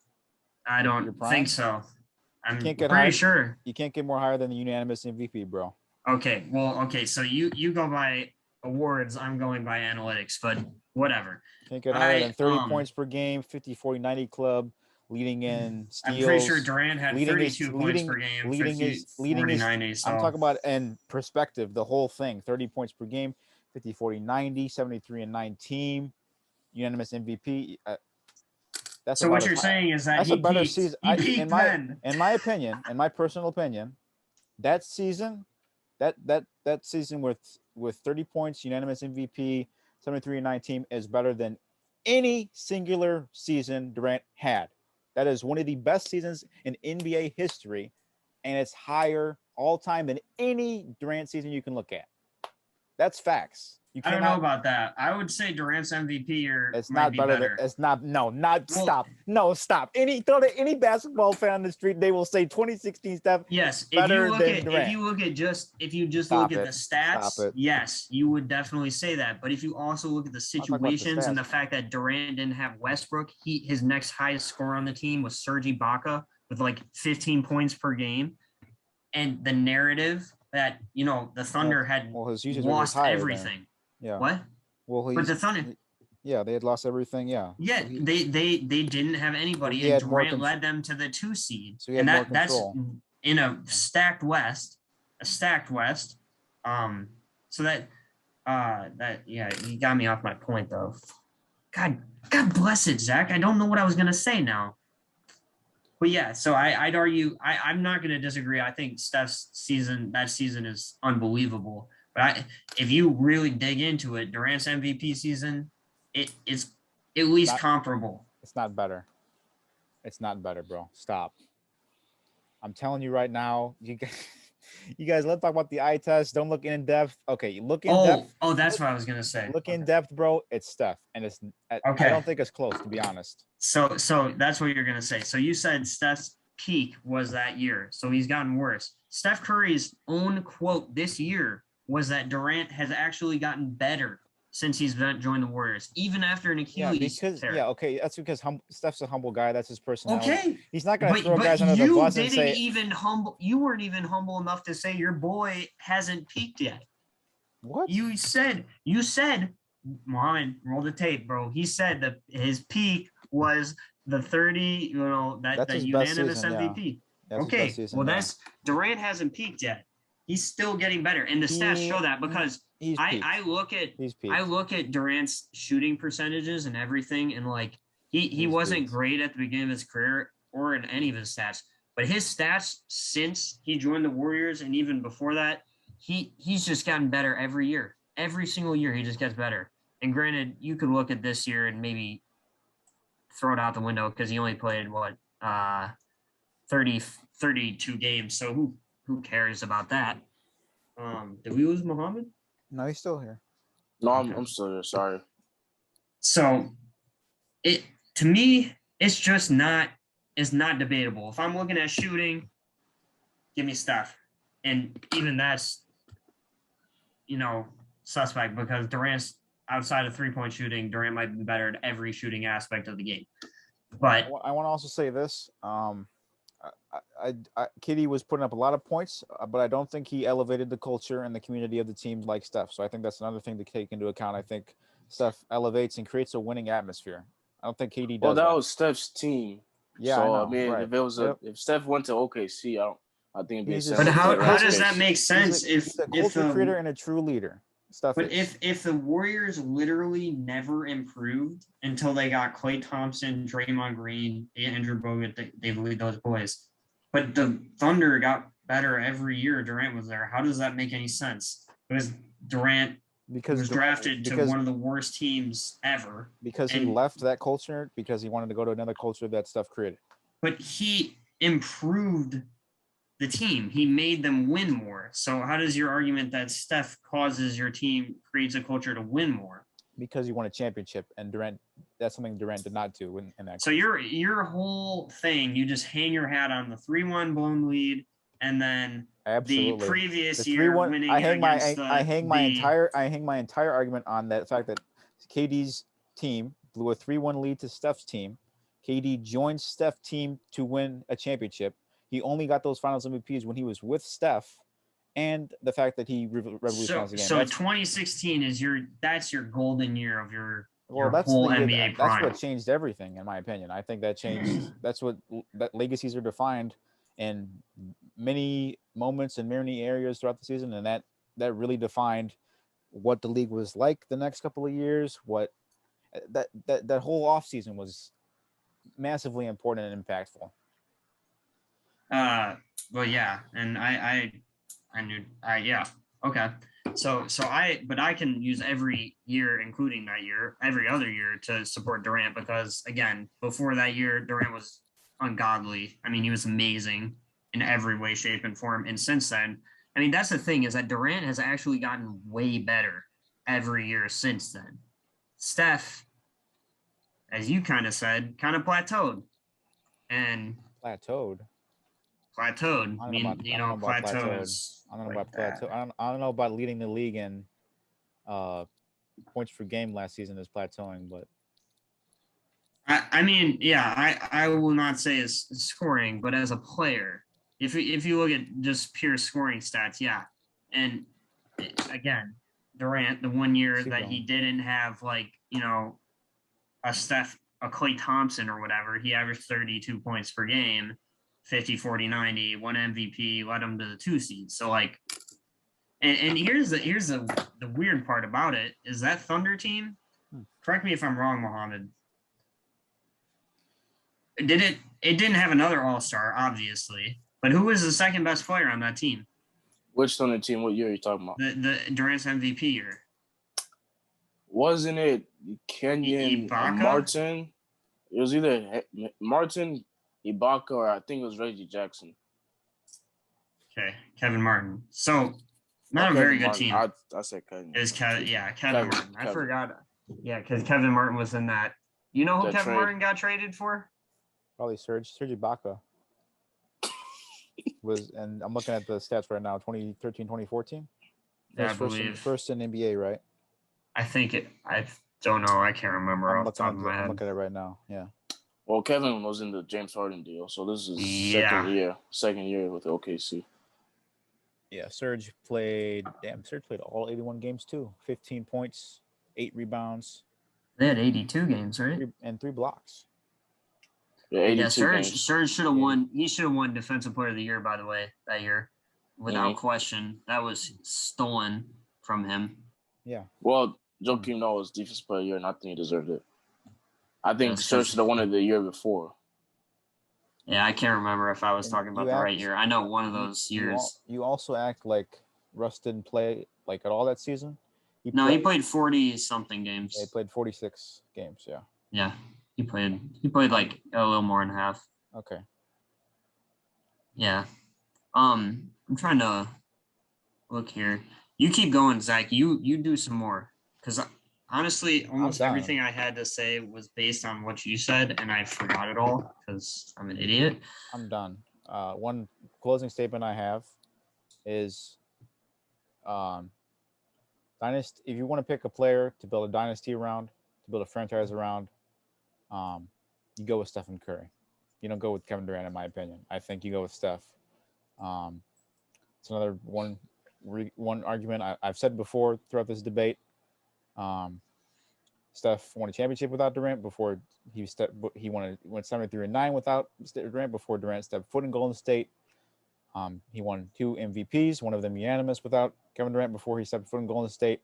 I Your don't prime? think so. I'm can't get pretty higher. sure. You can't get more higher than the unanimous MVP, bro. Okay, well, okay, so you go by awards, I'm going by analytics, but whatever. Can't get higher than 30 points per game, 50, 40, 90 club, leading in steals. I'm pretty sure Durant had leading 32 points per game, 50, 40, 90. So. I'm talking about in perspective, the whole thing. 30 points per game, 50, 40, 90, 73 and 9 team, unanimous MVP. That's so what you're saying is that that's he a better peaked. season. He peaked in my opinion, in my personal opinion, that season, that season with 30 points, unanimous MVP, 73 and 9 team is better than any singular season Durant had. That is one of the best seasons in NBA history, and it's higher all time than any Durant season you can look at. That's facts. I don't know about that. I would say Durant's MVP year it's might not be better. better. It's not. No, not Well, stop. No, stop. Any basketball fan on the street, they will say 2016 Steph. Yes, better if than Durant. you look at Stop look at it. the stats, Stop it. yes, you would definitely say that. But if you also look at the talking about the situations and the stats. fact that Durant didn't have Westbrook, his next highest scorer on the team was Serge Ibaka with like 15 points per game, and the narrative that the Thunder had his usage rate was lost higher everything. Yeah. What? Well, But the Thunder. Yeah, they had lost everything. Yeah. Yeah, So they didn't have anybody, he and had more Durant led them to the 2 seed, So he had and more that's control. in a stacked West. So you got me off my point though. God bless it, Zach. I don't know what I was gonna say now. But yeah, so I'd argue I'm not gonna disagree. I think Steph's season is unbelievable. But if you really dig into it, Durant's MVP season, it's at least comparable. It's not better. It's not better, bro. Stop. I'm telling you right now, you guys, let's talk about the eye test. Don't look in depth. Okay, look in depth. Oh, that's what I was gonna say. Look in depth, bro. It's Steph, and it's Okay. I don't think it's close, to be honest. So that's what you're gonna say. So you said Steph's peak was that year, so he's gotten worse. Steph Curry's own quote this year was that Durant has actually gotten better since he's joined the Warriors, even after an Achilles tear. Okay, that's because Steph's a humble guy. That's his personality. Okay, he's not gonna throw guys under the bus and say. You weren't even humble enough to say your boy hasn't peaked yet. What? You said, Mohammed, roll the tape, bro. He said that his peak was the 30. That unanimous season, MVP. That's okay, his best season, that's Durant hasn't peaked yet. He's still getting better, and the stats show that because I look at Durant's shooting percentages and everything, and like he wasn't great at the beginning of his career or in any of his stats, but his stats since he joined the Warriors and even before that, he's just gotten better every year. Every single year he just gets better. And granted, you could look at this year and maybe throw it out the window because he only played 32 games. So who cares about that? Did we lose Muhammad? No, he's still here. No, I'm still here. Sorry. So to me, it's just not debatable. If I'm looking at shooting, give me Steph. And even that's suspect because Durant's outside of 3-point shooting, Durant might be better at every shooting aspect of the game. But I want to also say this. KD was putting up a lot of points, but I don't think he elevated the culture and the community of the team like Steph. So I think that's another thing to take into account. I think Steph elevates and creates a winning atmosphere. I don't think KD does. Well, that was Steph's team. Yeah, so I know, right. If it was if Steph went to OKC, I think it'd be a But how does that make sense he's a culture creator and a true leader? But if the Warriors literally never improved until they got Klay Thompson, Draymond Green, Andrew Bogut, they lead those boys, but the Thunder got better every year Durant was there. How does that make any sense? Because Durant was drafted to one of the worst teams ever. Because he left that culture because he wanted to go to another culture that Steph created. But he improved the team. He made them win more. So how does your argument that Steph causes your team, creates a culture to win more? Because he won a championship, and that's something Durant did not do in that. So your whole thing, you just hang your hat on the 3-1 blown lead, and then the previous year winning. I hang my entire argument on that fact that KD's team blew a 3-1 lead to Steph's team. KD joined Steph's team to win a championship. He only got those Finals MVPs when he was with Steph, and the fact that he revolutionized the game. So 2016 is that's your golden year of your that's whole the year NBA that's prime. what changed everything, in my opinion. I think that changed. That's what that legacies are defined in many moments and many areas throughout the season, and that really defined what the league was like the next couple of years. What that whole offseason was massively important and impactful. Well, yeah, and I knew, yeah, okay. But I can use every year, including that year, every other year to support Durant because, again, before that year, Durant was ungodly. I mean, he was amazing in every way, shape, and form. And since then, I mean, that's the thing is that Durant has actually gotten way better every year since then. Steph, as you kind of said, kind of plateaued. And Plateaued. I mean, plateau is. I don't know about plateau. I don't know about leading the league in points per game last season is plateauing, but I mean, yeah, I will not say as scoring, but as a player, if you look at just pure scoring stats, yeah, and again, Durant, the 1 year that he didn't have like a Steph, a Klay Thompson or whatever, he averaged 32 points per game. 50, 40, 90, won MVP, led them to the 2 seed. So like, and here's the weird part about it is that Thunder team. Correct me if I'm wrong, Mohammed. It didn't have another All-Star, obviously, but who was the second best player on that team? Which Thunder team? What year are you talking about? The Durant's MVP year. Wasn't it Kenyon and Martin? It was either Martin, Ibaka, or I think it was Reggie Jackson. Okay, Kevin Martin. So, not a very good team. I said Kevin. It was Kevin Martin. I forgot. Yeah, because Kevin Martin was in that. You know who Kevin Martin got traded for? Probably Serge Ibaka. And I'm looking at the stats right now, 2013, 2014. Yeah, I believe. First in NBA, right? I don't know. I can't remember off the top of my head. I'm looking at it right now. Yeah. Well, Kevin was in the James Harden deal, so this is second year with OKC. Yeah, Serge played all 81 games too. 15 points, 8 rebounds. They had 82 games, right? And 3 blocks. Yeah, Serge should have won. He should have won Defensive Player of the Year, by the way, that year, without question. That was stolen from him. Yeah. Well, Joakim Noah was Defensive Player of the Year, and I think he deserved it. I think Serge should have won it the year before. Yeah, I can't remember if I was talking about the right year. I know one of those years. You also act like Russ didn't play like at all that season. He played 40-something games. Yeah, he played 46 games, yeah. Yeah, he played like a little more than half. Okay. Yeah. I'm trying to look here. You keep going, Zach. You do some more. Because honestly, almost everything I had to say was based on what you said, and I forgot it all because I'm an idiot. I'm done. One closing statement I have is dynasty. If you want to pick a player to build a dynasty around, to build a franchise around, you go with Stephen Curry. You don't go with Kevin Durant, in my opinion. I think you go with Steph. It's another one argument I've said before throughout this debate. Steph won a championship without Durant before he went 73-9 without Durant before Durant stepped foot in Golden State. He won 2 MVPs, one of them unanimous without Kevin Durant before he stepped foot in Golden State.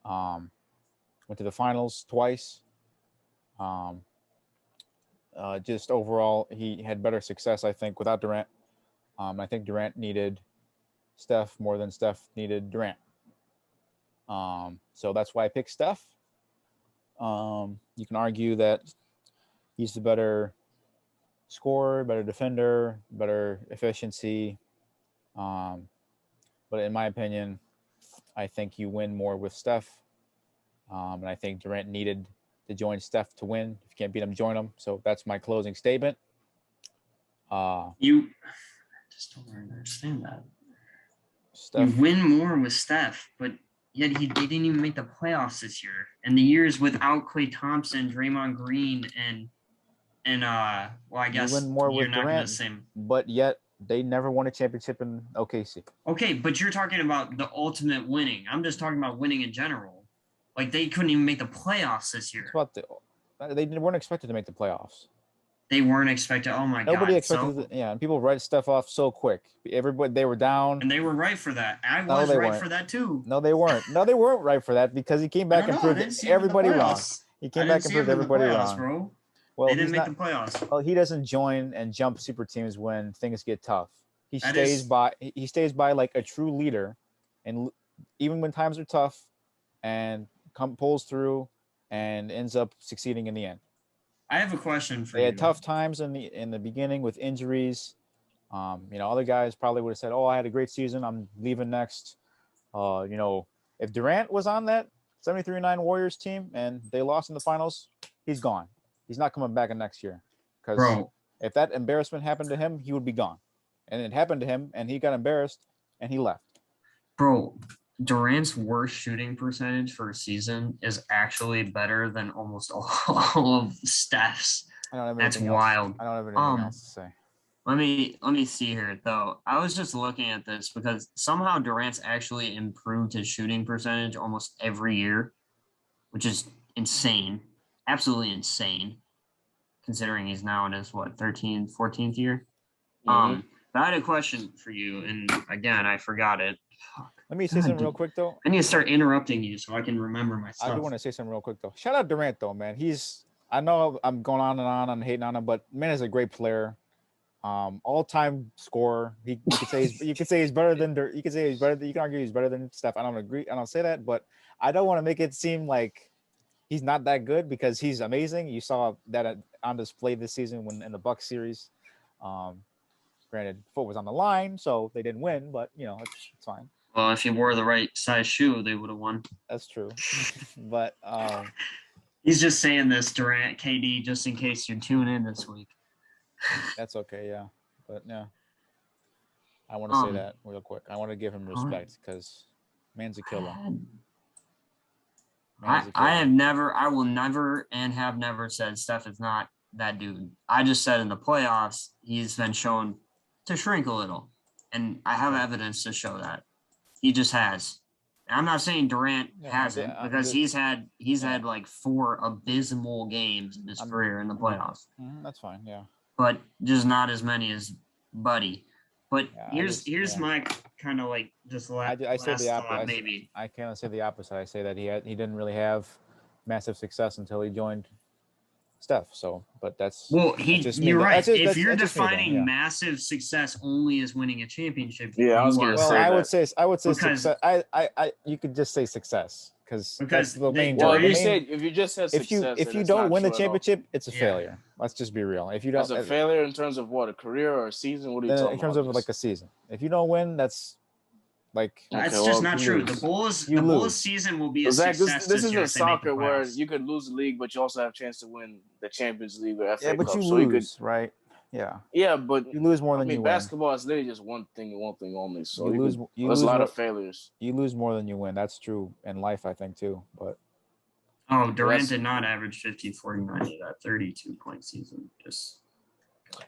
Went to the finals twice. Just overall, he had better success, I think, without Durant. I think Durant needed Steph more than Steph needed Durant. So that's why I picked Steph. You can argue that he's the better scorer, better defender, better efficiency. But in my opinion, I think you win more with Steph. And I think Durant needed to join Steph to win. If you can't beat him, join him. So that's my closing statement. I just don't understand that. Steph, you win more with Steph, but yet they didn't even make the playoffs this year. And the years without Klay Thompson, Draymond Green, and well, I guess win more you're with not going to Durant, say. but yet they never won a championship in OKC. Okay, but you're talking about the ultimate winning. I'm just talking about winning in general. Like they couldn't even make the playoffs this year. It's about they weren't expected to make the playoffs. They weren't expected. Oh my god! Nobody expected. And people write stuff off so quick. Everybody, they were down, and they were right for that. I was right for that too. No, they weren't. No, they weren't right for that because he came back and proved everybody wrong. He came back and proved everybody wrong. Bro. Well, they didn't make the playoffs. Well, he doesn't join and jump super teams when things get tough. He stays by like a true leader, and even when times are tough, and pulls through, and ends up succeeding in the end. I have a question for you. They had tough times in the beginning with injuries. Other guys probably would have said, "Oh, I had a great season. I'm leaving next." If Durant was on that 73-9 Warriors team and they lost in the finals, he's gone. He's not coming back in next year. Because if that embarrassment happened to him, he would be gone. And it happened to him, and he got embarrassed, and he left. Bro, Durant's worst shooting percentage for a season is actually better than almost all of Steph's. That's wild. I don't have anything else to say. Let me see here though. I was just looking at this because somehow Durant's actually improved his shooting percentage almost every year, which is insane. Absolutely insane. Considering he's now in his 13th, 14th year. Mm-hmm. But I had a question for you, and again, I forgot it. Let me say something real quick, though. I need to start interrupting you so I can remember my stuff. I do want to say something real quick, though. Shout out Durant, though, man. I know I'm going on and hating on him, but man is a great player. All-time scorer. You could say he's better than. You can argue he's better than Steph. I don't agree. I don't say that, but I don't want to make it seem like he's not that good because he's amazing. You saw that on display this season when in the Bucks series. Granted, foot was on the line, so they didn't win, but it's fine. Well, if he wore the right size shoe, they would have won. That's true. But he's just saying this, Durant, KD, just in case you tune in this week. That's okay, yeah. But yeah, I want to say that real quick. I want to give him respect because man's a killer. I will never and have never said Steph is not that dude. I just said in the playoffs, he's been shown to shrink a little. And I have evidence to show that. He just has. I'm not saying Durant hasn't because he's had like 4 abysmal games in his career in the playoffs. That's fine, yeah. But just not as many as Buddy. But here's my kind of like just last thought maybe. I can't say the opposite. I say that he didn't really have massive success until he joined Steph. So, but that's you're right. If you're defining massive success only as winning a championship, I was going to say. I would say success. You could just say success because that's the main. Well, if you just said success, if you don't win the championship, it's a failure. Let's just be real. If you don't, it's a failure in terms of what, a career or a season. What are you talking about? In terms of like a season, if you don't win, that's like that's just not true. The Bulls season will be a success. This isn't soccer where you could lose the league, but you also have a chance to win the Champions League or FA Cup. Yeah, but you lose, right? Yeah. Yeah, but you lose more than you win. Basketball is literally just one thing and one thing only. So there's a lot of failures. You lose more than you win. That's true in life, I think, too. But Durant did not average 50, 40, 90 that 32-point season. His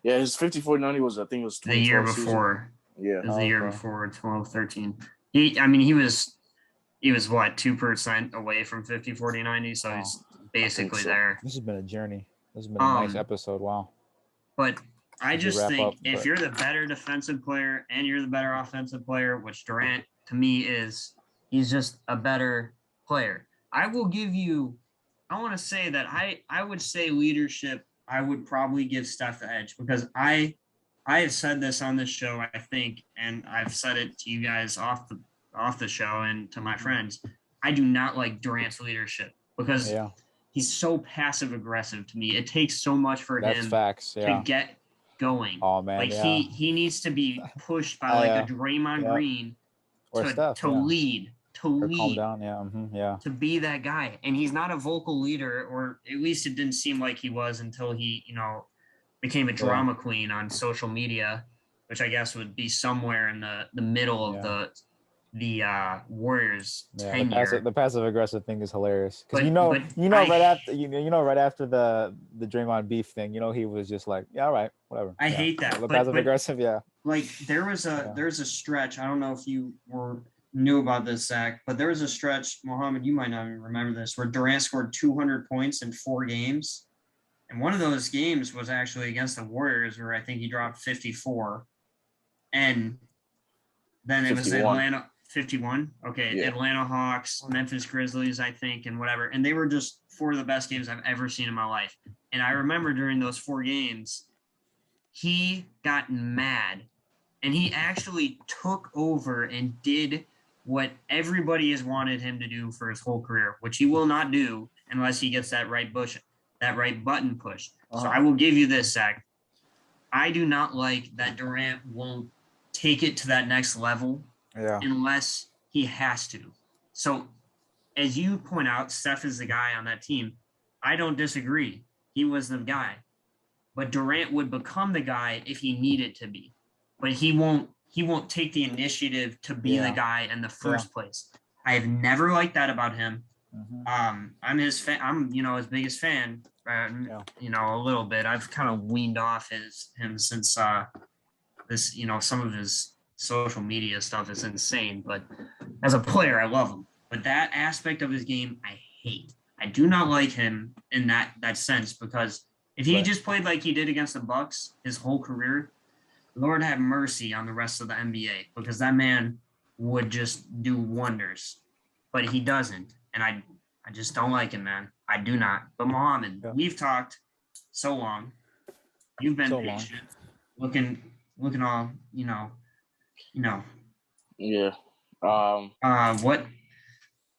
50-40-90 was, I think it was the year before. Season. Yeah. It was the year before 12-13. He was what, 2% away from 50, 40, 90, so he's basically there. This has been a journey. This has been a nice episode. Wow. But I just think if you're the better defensive player and you're the better offensive player, which Durant to me is, he's just a better player. I will give you, I want to say that I would say leadership, I would probably give Steph the edge because I have said this on this show, I think, and I've said it to you guys off the show and to my friends. I do not like Durant's leadership because he's so passive aggressive to me. It takes so much for him to get going. Oh man, like he needs to be pushed by like a Draymond Green to lead. Calm down, to be that guy. And he's not a vocal leader, or at least it didn't seem like he was until he, became a drama queen on social media, which I guess would be somewhere in the middle of the Warriors Yeah, tenure. the passive aggressive thing is hilarious because But right after right after the Draymond beef thing, he was just like, yeah, all right, whatever. I Yeah. hate that. The But passive aggressive, yeah. like there's Yeah. a stretch. I don't know if you knew about this, Zach, but there was a stretch, Mohammed, you might not even remember this, where Durant scored 200 points in 4 games. And one of those games was actually against the Warriors, where I think he dropped 54. And then it 51. was Atlanta 51. Okay. Yeah. Atlanta Hawks, Memphis Grizzlies, I think, and whatever. And they were just 4 of the best games I've ever seen in my life. And I remember during those 4 games, he got mad and he actually took over and did what everybody has wanted him to do for his whole career, which he will not do unless he gets that right button pushed. So I will give you this, Zach. I do not like that Durant won't take it to that next level unless he has to. So as you point out, Steph is the guy on that team. I don't disagree. He was the guy. But Durant would become the guy if he needed to be. But he won't take the initiative to be the guy in the first place. I have never liked that about him. Mm-hmm. I'm his fan. I'm his biggest fan. A little bit. I've kind of weaned off him since this. Some of his social media stuff is insane. But as a player, I love him. But that aspect of his game, I hate. I do not like him in that sense because if he just played like he did against the Bucks his whole career, Lord have mercy on the rest of the NBA because that man would just do wonders. But he doesn't. And I just don't like him, man. I do not. But Mohammed, we've talked so long. You've been so patient. Looking all, Yeah. What?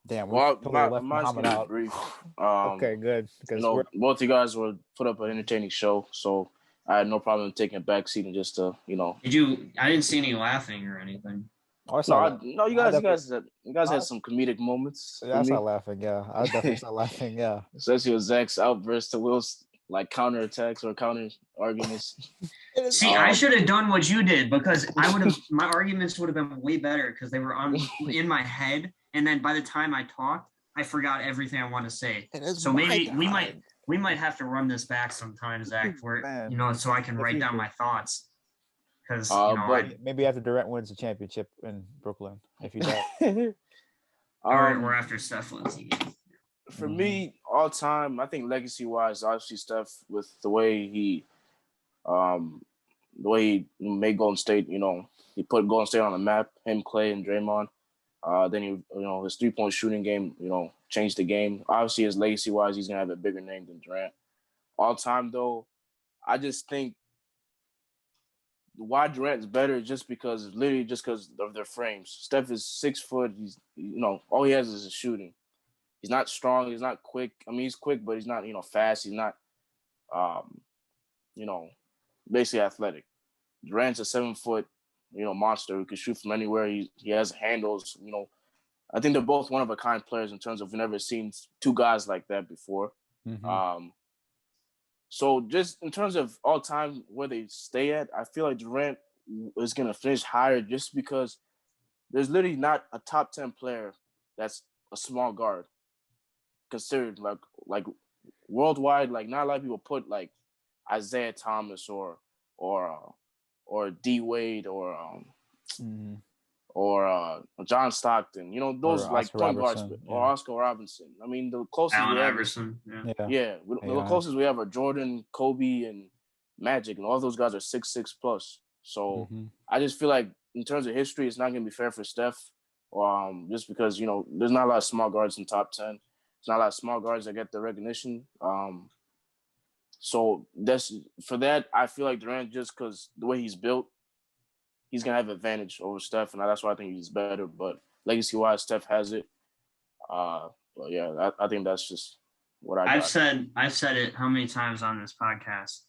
Damn, well, mine's gonna be brief. Okay, good. Because both you guys would put up an entertaining show, so I had no problem taking a back seat and just Did you? I didn't see any laughing or anything. You guys had some comedic moments. Yeah, I started laughing. Yeah, I definitely started laughing. Yeah, especially with Zach's outburst to Will's counterattacks or counter arguments. See, I should have done what you did because my arguments would have been way better because they were in my head. And then by the time I talked, I forgot everything I want to say. So maybe we might have to run this back sometime, Zach, where so I can write down my thoughts. Because maybe after Durant wins the championship in Brooklyn, if he does, or after Steph wins the game. For me, all time, I think legacy wise, obviously Steph with the way he made Golden State. He put Golden State on the map. Him, Clay, and Draymond. Then his 3-point shooting game, changed the game. Obviously, his legacy wise, he's gonna have a bigger name than Durant. All time though, I just think why Durant's better just because of their frames. Steph is 6 foot. He's all he has is his shooting. He's not strong. He's not quick. I mean, he's quick, but he's not fast. He's not basically athletic. Durant's a 7 foot monster who can shoot from anywhere. He has handles. I think they're both one of a kind players in terms of we've never seen 2 guys like that before. Mm-hmm. So just in terms of all time where they stay at, I feel like Durant is gonna finish higher just because there's literally not a top 10 player that's a small guard considered like worldwide. Like not a lot of people put like Isaiah Thomas or D Wade or John Stockton, those like point guards, or Oscar Robinson. I mean, the closest Allen we have Iverson, the closest we have are Jordan, Kobe, and Magic, and all those guys are 6'6" plus. So I just feel like in terms of history, it's not going to be fair for Steph, just because there's not a lot of small guards in top 10. There's not a lot of small guards that get the recognition. So for that, I feel like Durant, just because the way he's built, he's gonna have advantage over Steph, and that's why I think he's better. But legacy-wise, Steph has it. But yeah, I think that's just what I've said it how many times on this podcast?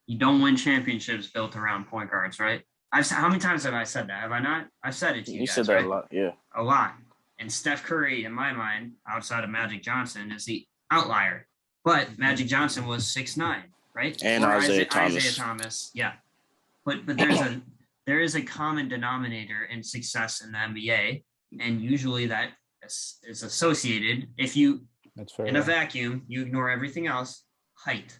You don't win championships built around point guards, right? How many times have I said that? Have I not? I've said it to you guys, said that right? a lot, yeah. A lot. And Steph Curry, in my mind, outside of Magic Johnson, is the outlier. But Magic Johnson was 6'9", right? And Isaiah Thomas. Yeah. But there's there is a common denominator in success in the NBA, and usually that is associated. If you That's fair. in a vacuum, you ignore everything else. Height.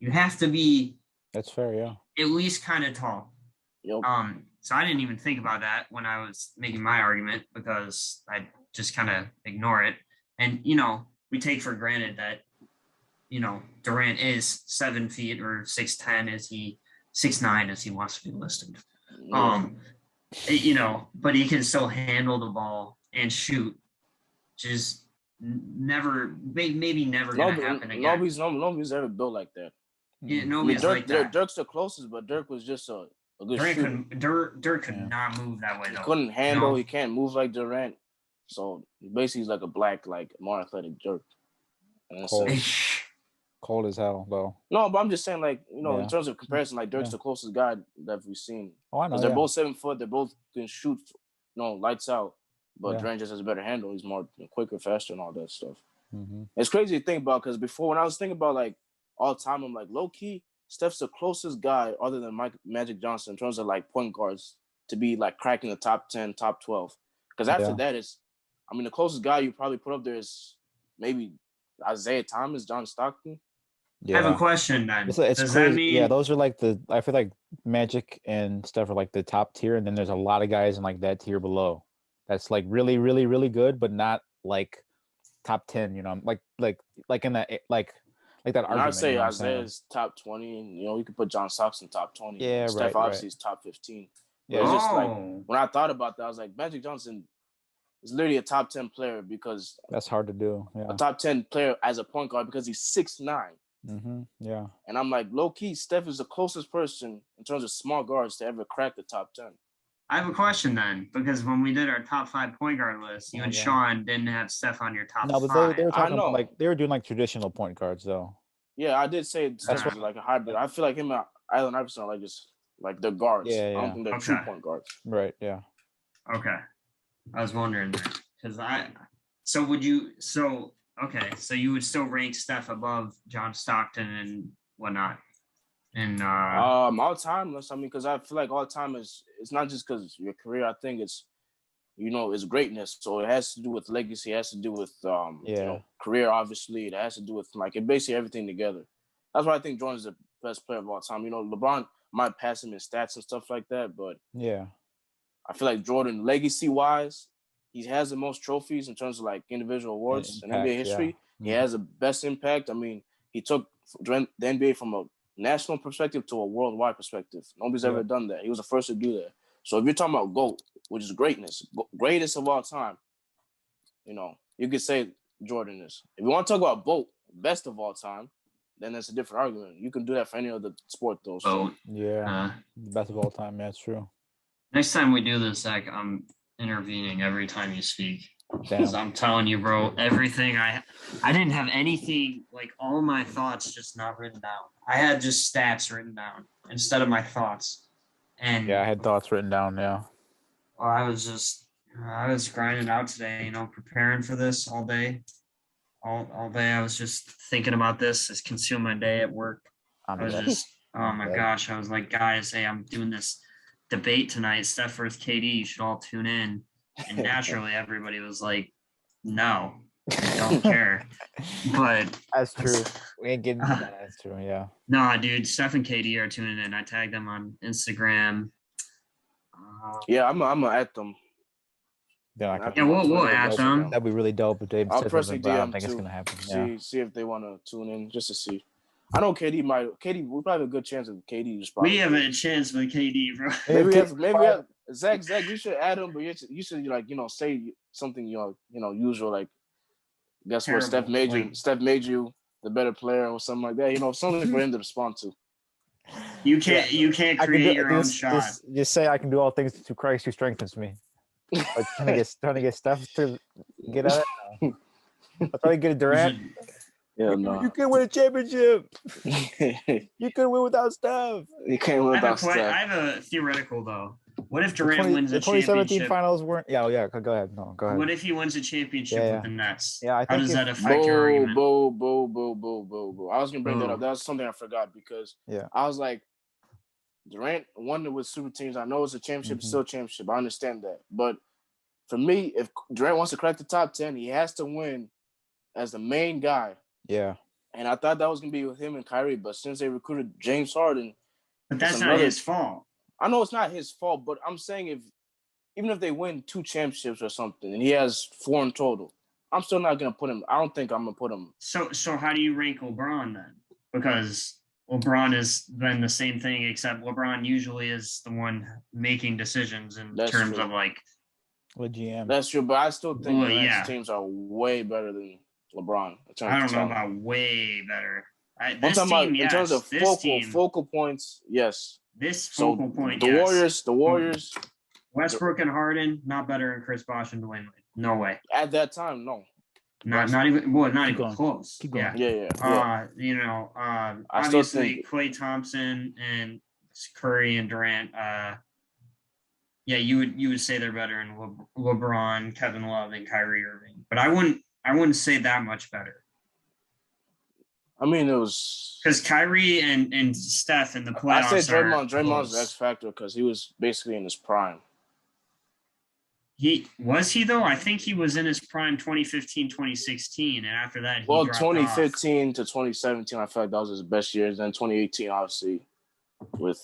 You have to be That's fair. Yeah. at least kind of tall. Yep. So I didn't even think about that when I was making my argument because I just kind of ignore it. And we take for granted that Durant is 7 feet or 6'10", is he 6'9", as he wants to be listed. Yeah. But he can still handle the ball and shoot. Just maybe never gonna happen again. Nobody's ever built like that. Yeah, nobody's Dirk, like that. Dirk's the closest, but Dirk was just a good shooter. Dirk could not move that way though. He couldn't handle. He can't move like Durant. So basically, he's like a black, like more athletic Dirk. Cold as hell though. No, but I'm just saying, like in terms of comparison, like Dirk's the closest guy that we've seen. Oh, I know. Because they're both 7 foot. They both can shoot, lights out. But Durant just has a better handle. He's more quicker, faster, and all that stuff. Mm-hmm. It's crazy to think about because before, when I was thinking about like all time, I'm like, low key, Steph's the closest guy other than Magic Johnson in terms of like point guards to be like cracking the top 10, top 12. Because after that, the closest guy you probably put up there is maybe Isaiah Thomas, John Stockton. Yeah. I have a question then. It's Does crazy. That mean... Yeah, those are like I feel like Magic and Steph are like the top tier, and then there's a lot of guys in like that tier below. That's like really, really, really good, but not like top 10. Like in that like that argument. I'd say Isaiah's top 20, and you could put John Stockton top 20. Yeah, Steph obviously is top 15. Yeah, it's just like when I thought about that, I was like, Magic Johnson is literally a top 10 player because that's hard to do. Yeah, a top 10 player as a point guard because he's 6'9". Mm-hmm. Yeah, and I'm like, low key, Steph is the closest person in terms of small guards to ever crack the top 10. I have a question then, because when we did our top 5 point guard list, you and Sean didn't have Steph on your top 5. No, but they were talking about like they were doing like traditional point guards though. Yeah, I did say Steph was like a hybrid. I feel like him and Allen Iverson are like just like they're guards. Yeah. I don't think they're true point guards. Right. Yeah. Okay. I was wondering because so you would still rank Steph above John Stockton and whatnot. And all time, because I feel like all time it's not just because your career. I think it's it's greatness. So it has to do with legacy. It has to do with career. Obviously, it has to do with like it basically everything together. That's why I think Jordan's the best player of all time. LeBron might pass him in stats and stuff like that, but I feel like Jordan, legacy wise, he has the most trophies in terms of like individual awards in NBA history. Yeah. He has the best impact. I mean, he took the NBA from a national perspective to a worldwide perspective. Nobody's ever done that. He was the first to do that. So if you're talking about GOAT, which is greatness, greatest of all time, you could say Jordan is. If you want to talk about GOAT, best of all time, then that's a different argument. You can do that for any other sport, though. So. Best of all time. That's true. Next time we do this, Zach, I'm intervening every time you speak. Because I'm telling you, bro, everything I didn't have anything, like all my thoughts just not written down. I had just stats written down instead of my thoughts. And I had thoughts written down, Well, I was grinding out today, preparing for this all day. All day I was just thinking about this. It's consumed my day at work. Oh my gosh. I was like, guys, hey, I'm doing this debate tonight, Steph versus KD. You should all tune in. And naturally, everybody was like, no, I don't care. But that's true. We ain't getting that. That's true. Yeah. No, dude, Steph and KD are tuning in. I tagged them on Instagram. I'm gonna at them. We'll at them. That'd be really dope if they. I'll personally DM I don't think it's gonna happen. See if they want to tune in just to see. I know KD. We probably have a good chance of KD just. We have a chance with KD, bro. Maybe we have Zach, you should add him, but you should like say something usual like. Guess what? Steph made you the better player or something like that. Something for him to respond to. You can't create your own shot. Just say I can do all things through Christ who strengthens me. Like trying to get Steph to get out of it. I'm trying to get a Durant. You can win a championship. You can win without Steph. You can't win without Steph. I have a theoretical though. What if Durant wins a championship? The 2017 finals weren't. Yeah. Go ahead. No, go ahead. What if he wins a championship with the Nets? Yeah, I think how does that affect your argument? Boo. I was gonna bring that up. That was something I forgot because I was like, Durant won it with super teams. I know it's a championship, it's Mhm. still a championship. I understand that. But for me, if Durant wants to crack the top 10, he has to win as the main guy. Yeah. And I thought that was going to be with him and Kyrie. But since they recruited James Harden, But it's that's not another. his fault. I know it's not his fault, but I'm saying even if they win 2 championships or something and he has 4 in total, I'm still not going to put him. I don't think I'm going to put him. So how do you rank LeBron then? Because LeBron is then the same thing, except LeBron usually is the one making decisions in That's terms true. of like. With GM. That's true, but I still think Well, Durant's yeah. teams are way better than LeBron. In terms I of don't know talent. about way better. I'm This talking team, about in terms of this team, focal points, yes. this So focal point, the yes. Warriors, Westbrook and Harden, not better than Chris Bosh and Dwayne Wade. No way. at that time, no. Not Last- even not Keep even going. close. Keep going. Yeah. Yeah. You know, I still obviously think- Klay Thompson and Curry and Durant. Yeah, you would say they're better in LeBron, Kevin Love, and Kyrie Irving, but I wouldn't say that much better I mean, it was. because Kyrie and Steph in the I playoffs. say Draymond's the close. X factor because he was basically in his prime. He though. I think he was in his prime 2015, 2016, and after that, he Well, dropped 2015 to 2017, I feel like that was his best years. Then 2018, obviously, with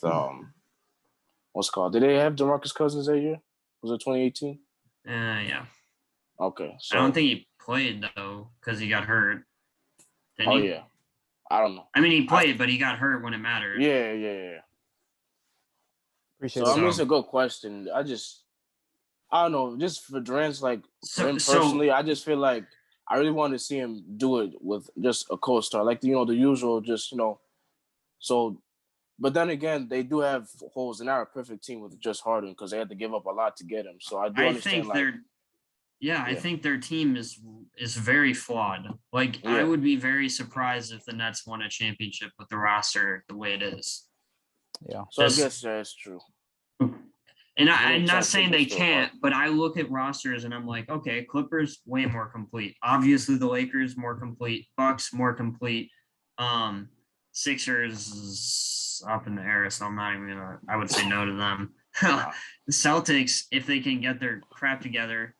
what's it called? Did they have DeMarcus Cousins that year? Was it 2018? Yeah. Okay, so I don't think he played though because he got hurt. Didn't he? yeah, I don't know. I mean, he played, but he got hurt when it mattered. Yeah. Appreciate So it. I mean, it's a good question. I don't know. Just for Durant's, like for him personally, I just feel like I really want to see him do it with just a co-star, like the usual, just So, but then again, they do have holes. They're not a perfect team with just Harden because they had to give up a lot to get him. So I do understand. I think their team is very flawed. Like I would be very surprised if the Nets won a championship with the roster the way it is. Yeah. So I guess that's true. And I'm not saying they can't, but I look at rosters and I'm like, okay, Clippers way more complete. Obviously, the Lakers more complete. Bucks more complete. Sixers up in the air, so I'm not even gonna. I would say no to them. The Celtics, if they can get their crap together,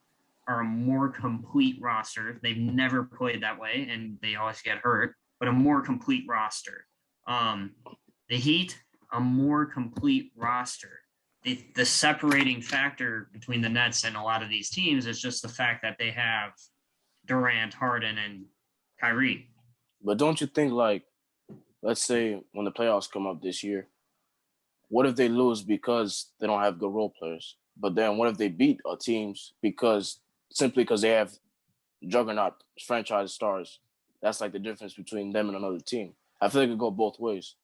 are a more complete roster. They've never played that way, and they always get hurt. But a more complete roster. The Heat, a more complete roster. The separating factor between the Nets and a lot of these teams is just the fact that they have Durant, Harden, and Kyrie. But don't you think, like, let's say when the playoffs come up this year, what if they lose because they don't have good role players? But then what if they beat teams simply because they have juggernaut franchise stars? That's like the difference between them and another team. I feel like it could go both ways.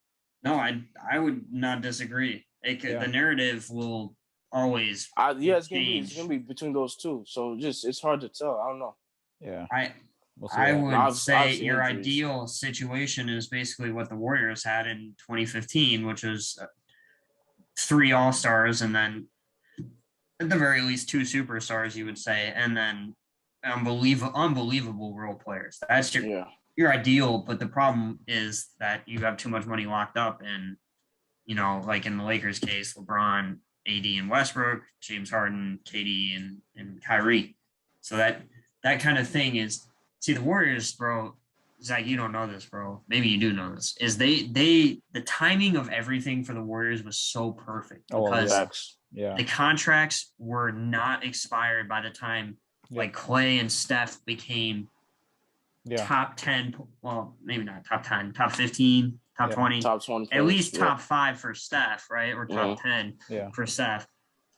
No, I would not disagree. The narrative will always it's change. gonna be between those two. So it's hard to tell. I don't know. Yeah. I would say obviously your injuries. ideal situation is basically what the Warriors had in 2015, which was 3 All-Stars and then at the very least 2 superstars, you would say, and then unbelievable role players. That's your ideal, but the problem is that you have too much money locked up in, like in the Lakers case, LeBron, AD, and Westbrook, James Harden, KD, and Kyrie. So that kind of thing is, see, the Warriors, bro, Zach, you don't know this, bro. Maybe you do know this. Is the timing of everything for the Warriors was so perfect because the contracts were not expired by the time like Klay and Steph became top 10. Well, maybe not top 10, top 15, top 20, top 20, at least top 5 for Steph, right? Or top 10 for Steph,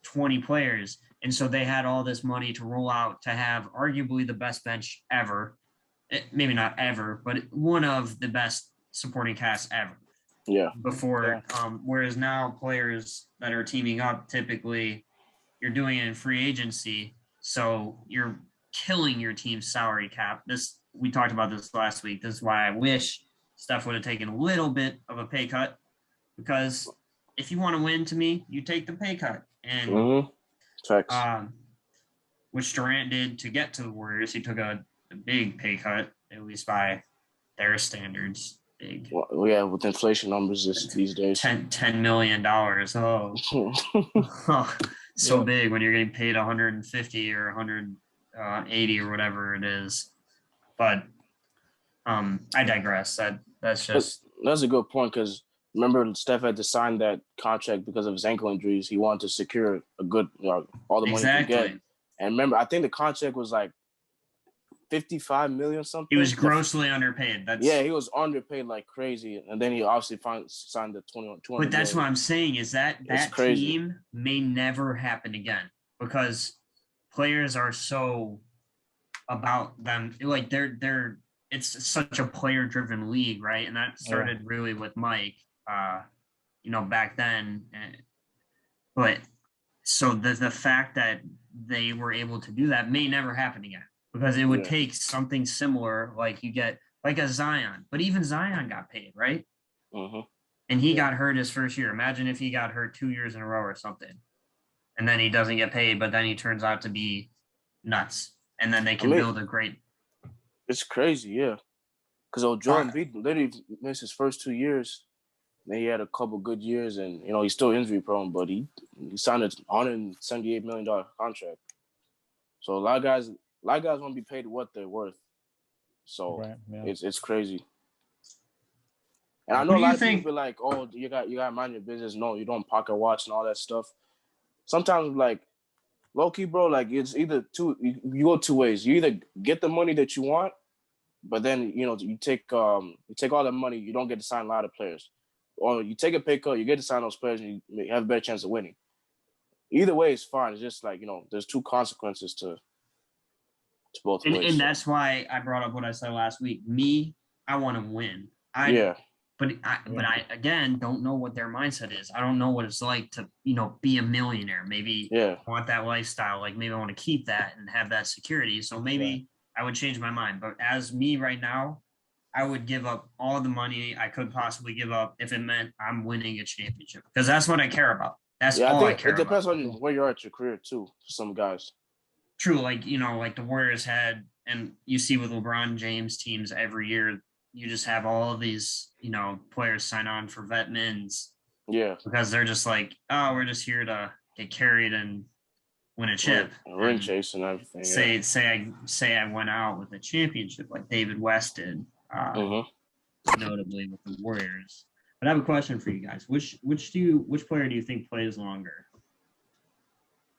20 players. And so they had all this money to roll out to have arguably the best bench ever. Maybe not ever, but one of the best supporting casts ever. Yeah. Before, whereas now players that are teaming up, typically you're doing it in free agency. So you're killing your team's salary cap. We talked about this last week. This is why I wish Steph would have taken a little bit of a pay cut, because if you want to win, to me, you take the pay cut. And which Durant did to get to the Warriors. He took a big pay cut, at least by their standards. big. Well, yeah, with inflation numbers these days. $10 million. Oh, so Yeah. big when you're getting paid 150 or 180 or whatever it is. But I digress. That's just That's a good point because remember Steph had to sign that contract because of his ankle injuries. He wanted to secure a good, all the money he could get. exactly. And remember, I think the contract was like 55 million something. He was grossly underpaid. He was underpaid like crazy, and then he obviously signed the 200 But that's million. what I'm saying is that crazy. team may never happen again because players are so about them. Like they're it's such a player driven league, right? And that started really with Mike, back then. But so the fact that they were able to do that may never happen again because it would take something similar, like you get like a Zion, but even Zion got paid, right? Mm-hmm. And he got hurt his first year. Imagine if he got hurt 2 years in a row or something, and then he doesn't get paid, but then he turns out to be nuts, and then they can build a great. It's crazy, yeah. Because Jordan Embiid literally missed his first 2 years. Then he had a couple good years, and he's still injury prone, but he signed a $178 million contract. So a lot of guys want to be paid what they're worth. So it's crazy. And I know a lot of people be like, "Oh, you got to mind your business." No, you don't pocket watch and all that stuff. Sometimes, like low key, bro, like it's either you go two ways. You either get the money that you want, but then you take all the money, you don't get to sign a lot of players. Or you take a pay cut, you get to sign those players, and you have a better chance of winning. Either way is fine. It's just like, there's two consequences to both ways. And that's why I brought up what I said last week. I want to win. But I again don't know what their mindset is. I don't know what it's like to, be a millionaire. Maybe I want that lifestyle. Like maybe I want to keep that and have that security. So maybe I would change my mind. But as me right now, I would give up all the money I could possibly give up if it meant I'm winning a championship because that's what I care about. That's all I care about. It depends on where you are at your career too. For some guys, true. Like like the Warriors had, and you see with LeBron James teams every year, you just have all of these players sign on for vet mins. Yeah, because they're just like, oh, we're just here to get carried and win a chip, ring chase and everything. Say I went out with a championship like David West did. Notably with the Warriors. But I have a question for you guys. Which player do you think plays longer?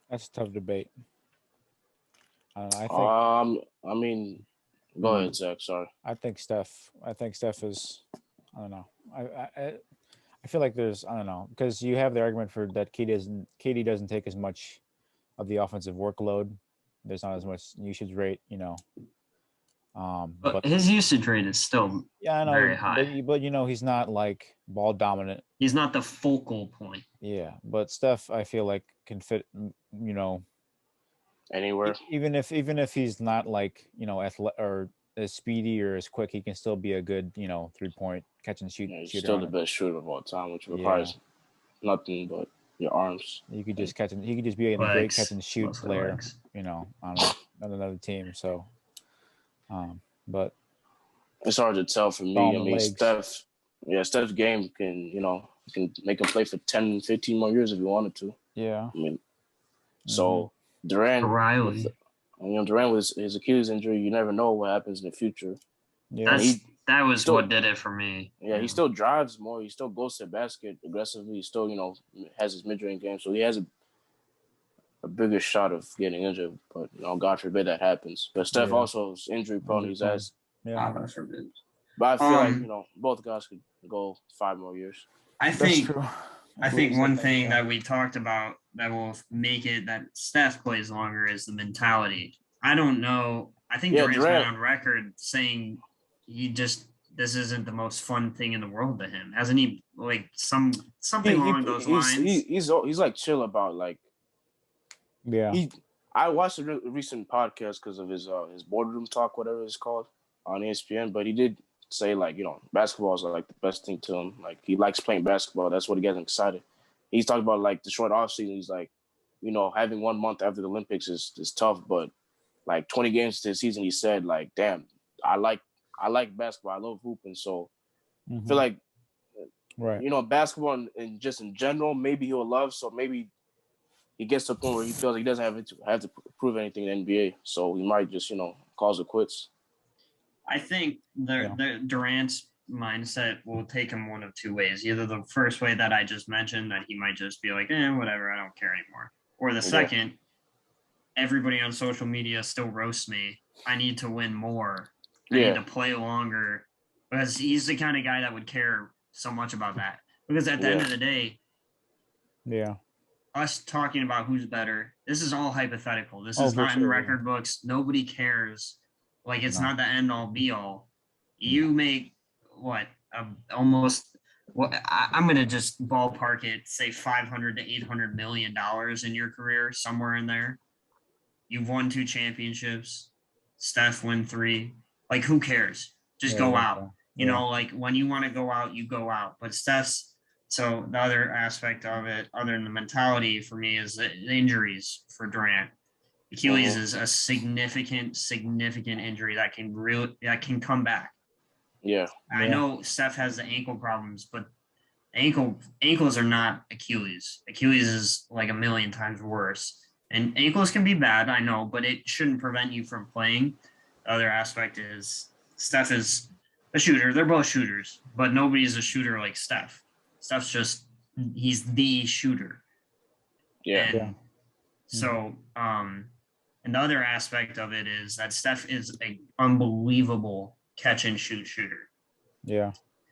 That's a tough debate. I don't know. I mean, go ahead, Zach. Sorry. I think Steph is. I don't know. I feel like there's. I don't know because you have the argument for that KD doesn't take as much of the offensive workload. There's not as much usage rate. But his usage rate is still very high. But he's not like ball dominant. He's not the focal point. Yeah, but Steph, I feel like can fit. Anywhere. Even if he's not like or as speedy or as quick, he can still be a good 3-point catch and shoot. He's still the best shooter of all time, which requires nothing but your arms. You could just catch and he could just be a great catch and shoot player. On another team. So. But it's hard to tell for me. I mean, Steph's game can make him play for 10, 15 more years if he wanted to. Yeah. I mean, so Durant, Durant with his Achilles injury, you never know what happens in the future. Yeah, that was what did it for me. Yeah, he still drives more. He still goes to the basket aggressively. He still, has his mid-range game, so he has a bigger shot of getting injured, but God forbid that happens. But Steph also is injury prone. He's as God forbid. But I feel like both guys could go 5 more years. I think one thing that we talked about that will make it that Steph plays longer is the mentality. I don't know. I think Durant's been on record saying this isn't the most fun thing in the world to him. Hasn't he? Like something along those lines. He's like chill about like. Yeah, I watched a recent podcast because of his boardroom talk, whatever it's called, on ESPN. But he did say like basketball is like the best thing to him. Like he likes playing basketball. That's what gets him excited. He's talking about like the short off season. He's like, having 1 month after the Olympics is tough, but like 20 games to the season, he said like, damn, I like basketball. I love hooping. So I feel like, right. Basketball and just in general, maybe he'll love. So maybe he gets to a point where he feels like he doesn't have to prove anything in the NBA. So he might just, calls it quits. I think the Durant's mindset will take him one of two ways. Either the first way that I just mentioned, that he might just be like, whatever, I don't care anymore. Or the second, everybody on social media still roasts me. I need to win more. I need to play longer. Because he's the kind of guy that would care so much about that. Because at the end of the day, us talking about who's better, this is all hypothetical. This is not in record books. Nobody cares. Like, it's not the end all be all. You make I'm going to just ballpark it, say $500 to $800 million in your career, somewhere in there. You've won 2 championships. Steph win 3. Like, who cares? Just go out. Like, when you want to go out, you go out. But so the other aspect of it, other than the mentality for me, is the injuries for Durant. Achilles is a significant injury that can come back. Yeah. I know Steph has the ankle problems, but ankles are not Achilles. Achilles is like a million times worse. And ankles can be bad, I know, but it shouldn't prevent you from playing. The other aspect is Steph is a shooter. They're both shooters, but nobody's a shooter like Steph. Steph's he's the shooter. So, and the other aspect of it is that Steph is an unbelievable catch and shoot shooter. Yeah.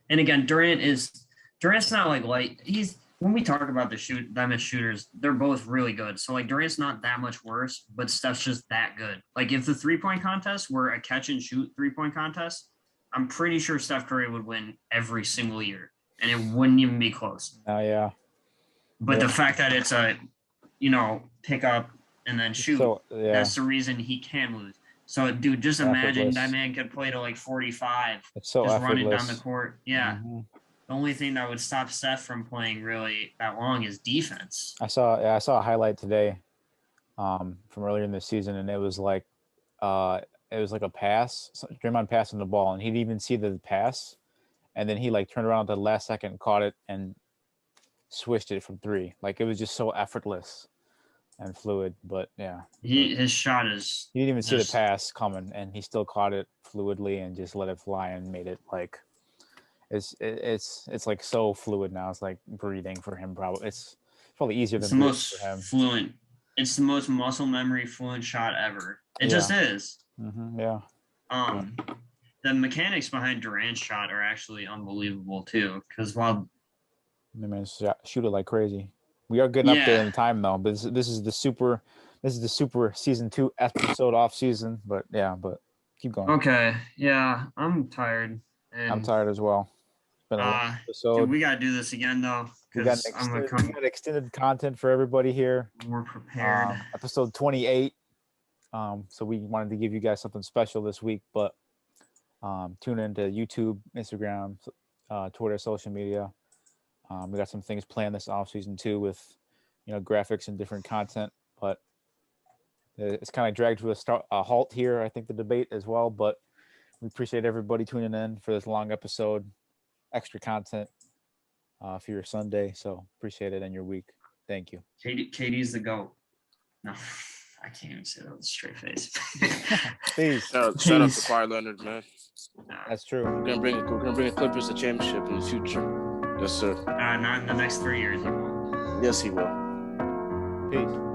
And again, Durant's not like light. When we talk about them as shooters, they're both really good. So like Durant's not that much worse, but Steph's just that good. Like if the 3-point contest were a catch and shoot 3-point contest, I'm pretty sure Steph Curry would win every single year, and it wouldn't even be close. Oh yeah. But the fact that it's a, pick up and then shoot, that's the reason he can lose. So, dude, just imagine that man could play to like 45, it's so just running down the court. Yeah. Mm-hmm. The only thing that would stop Steph from playing really that long is defense. I saw a highlight today from earlier in the season, and it was like a pass. Draymond passing the ball, and he didn't even see the pass, and then he like turned around at the last second, caught it, and swished it from 3. Like it was just so effortless and fluid. But yeah, his shot is. He didn't even see the pass coming, and he still caught it fluidly and just let it fly and made it like. It's like so fluid now. It's like breathing for him. Probably it's probably easier than breathing for him. Fluent. It's the most muscle memory fluent shot ever. It just is. Mm-hmm, yeah. The mechanics behind Durant's shot are actually unbelievable too. Because while the man shoot it like crazy, we are getting up there in time though. But this is the super season 2 episode off season. But keep going. Okay. Yeah, I'm tired. I'm tired as well. It's been a long episode. Dude, we gotta do this again though. We got extended content for everybody here. We're prepared. Episode 28. So we wanted to give you guys something special this week, but tune into YouTube, Instagram, Twitter, social media. We got some things planned this off season too with graphics and different content, but it's kind of dragged to a halt here. I think the debate as well, but we appreciate everybody tuning in for this long episode, extra content for your Sunday. So appreciate it and your week. Thank you. Katie's the GOAT. No, I can't even say that with a straight face. Please. Shout out to Kawhi Leonard, man. That's true. We're gonna bring the Clippers a championship in the future. Yes, sir. Not in the next 3 years, he won't. Yes, he will. Peace.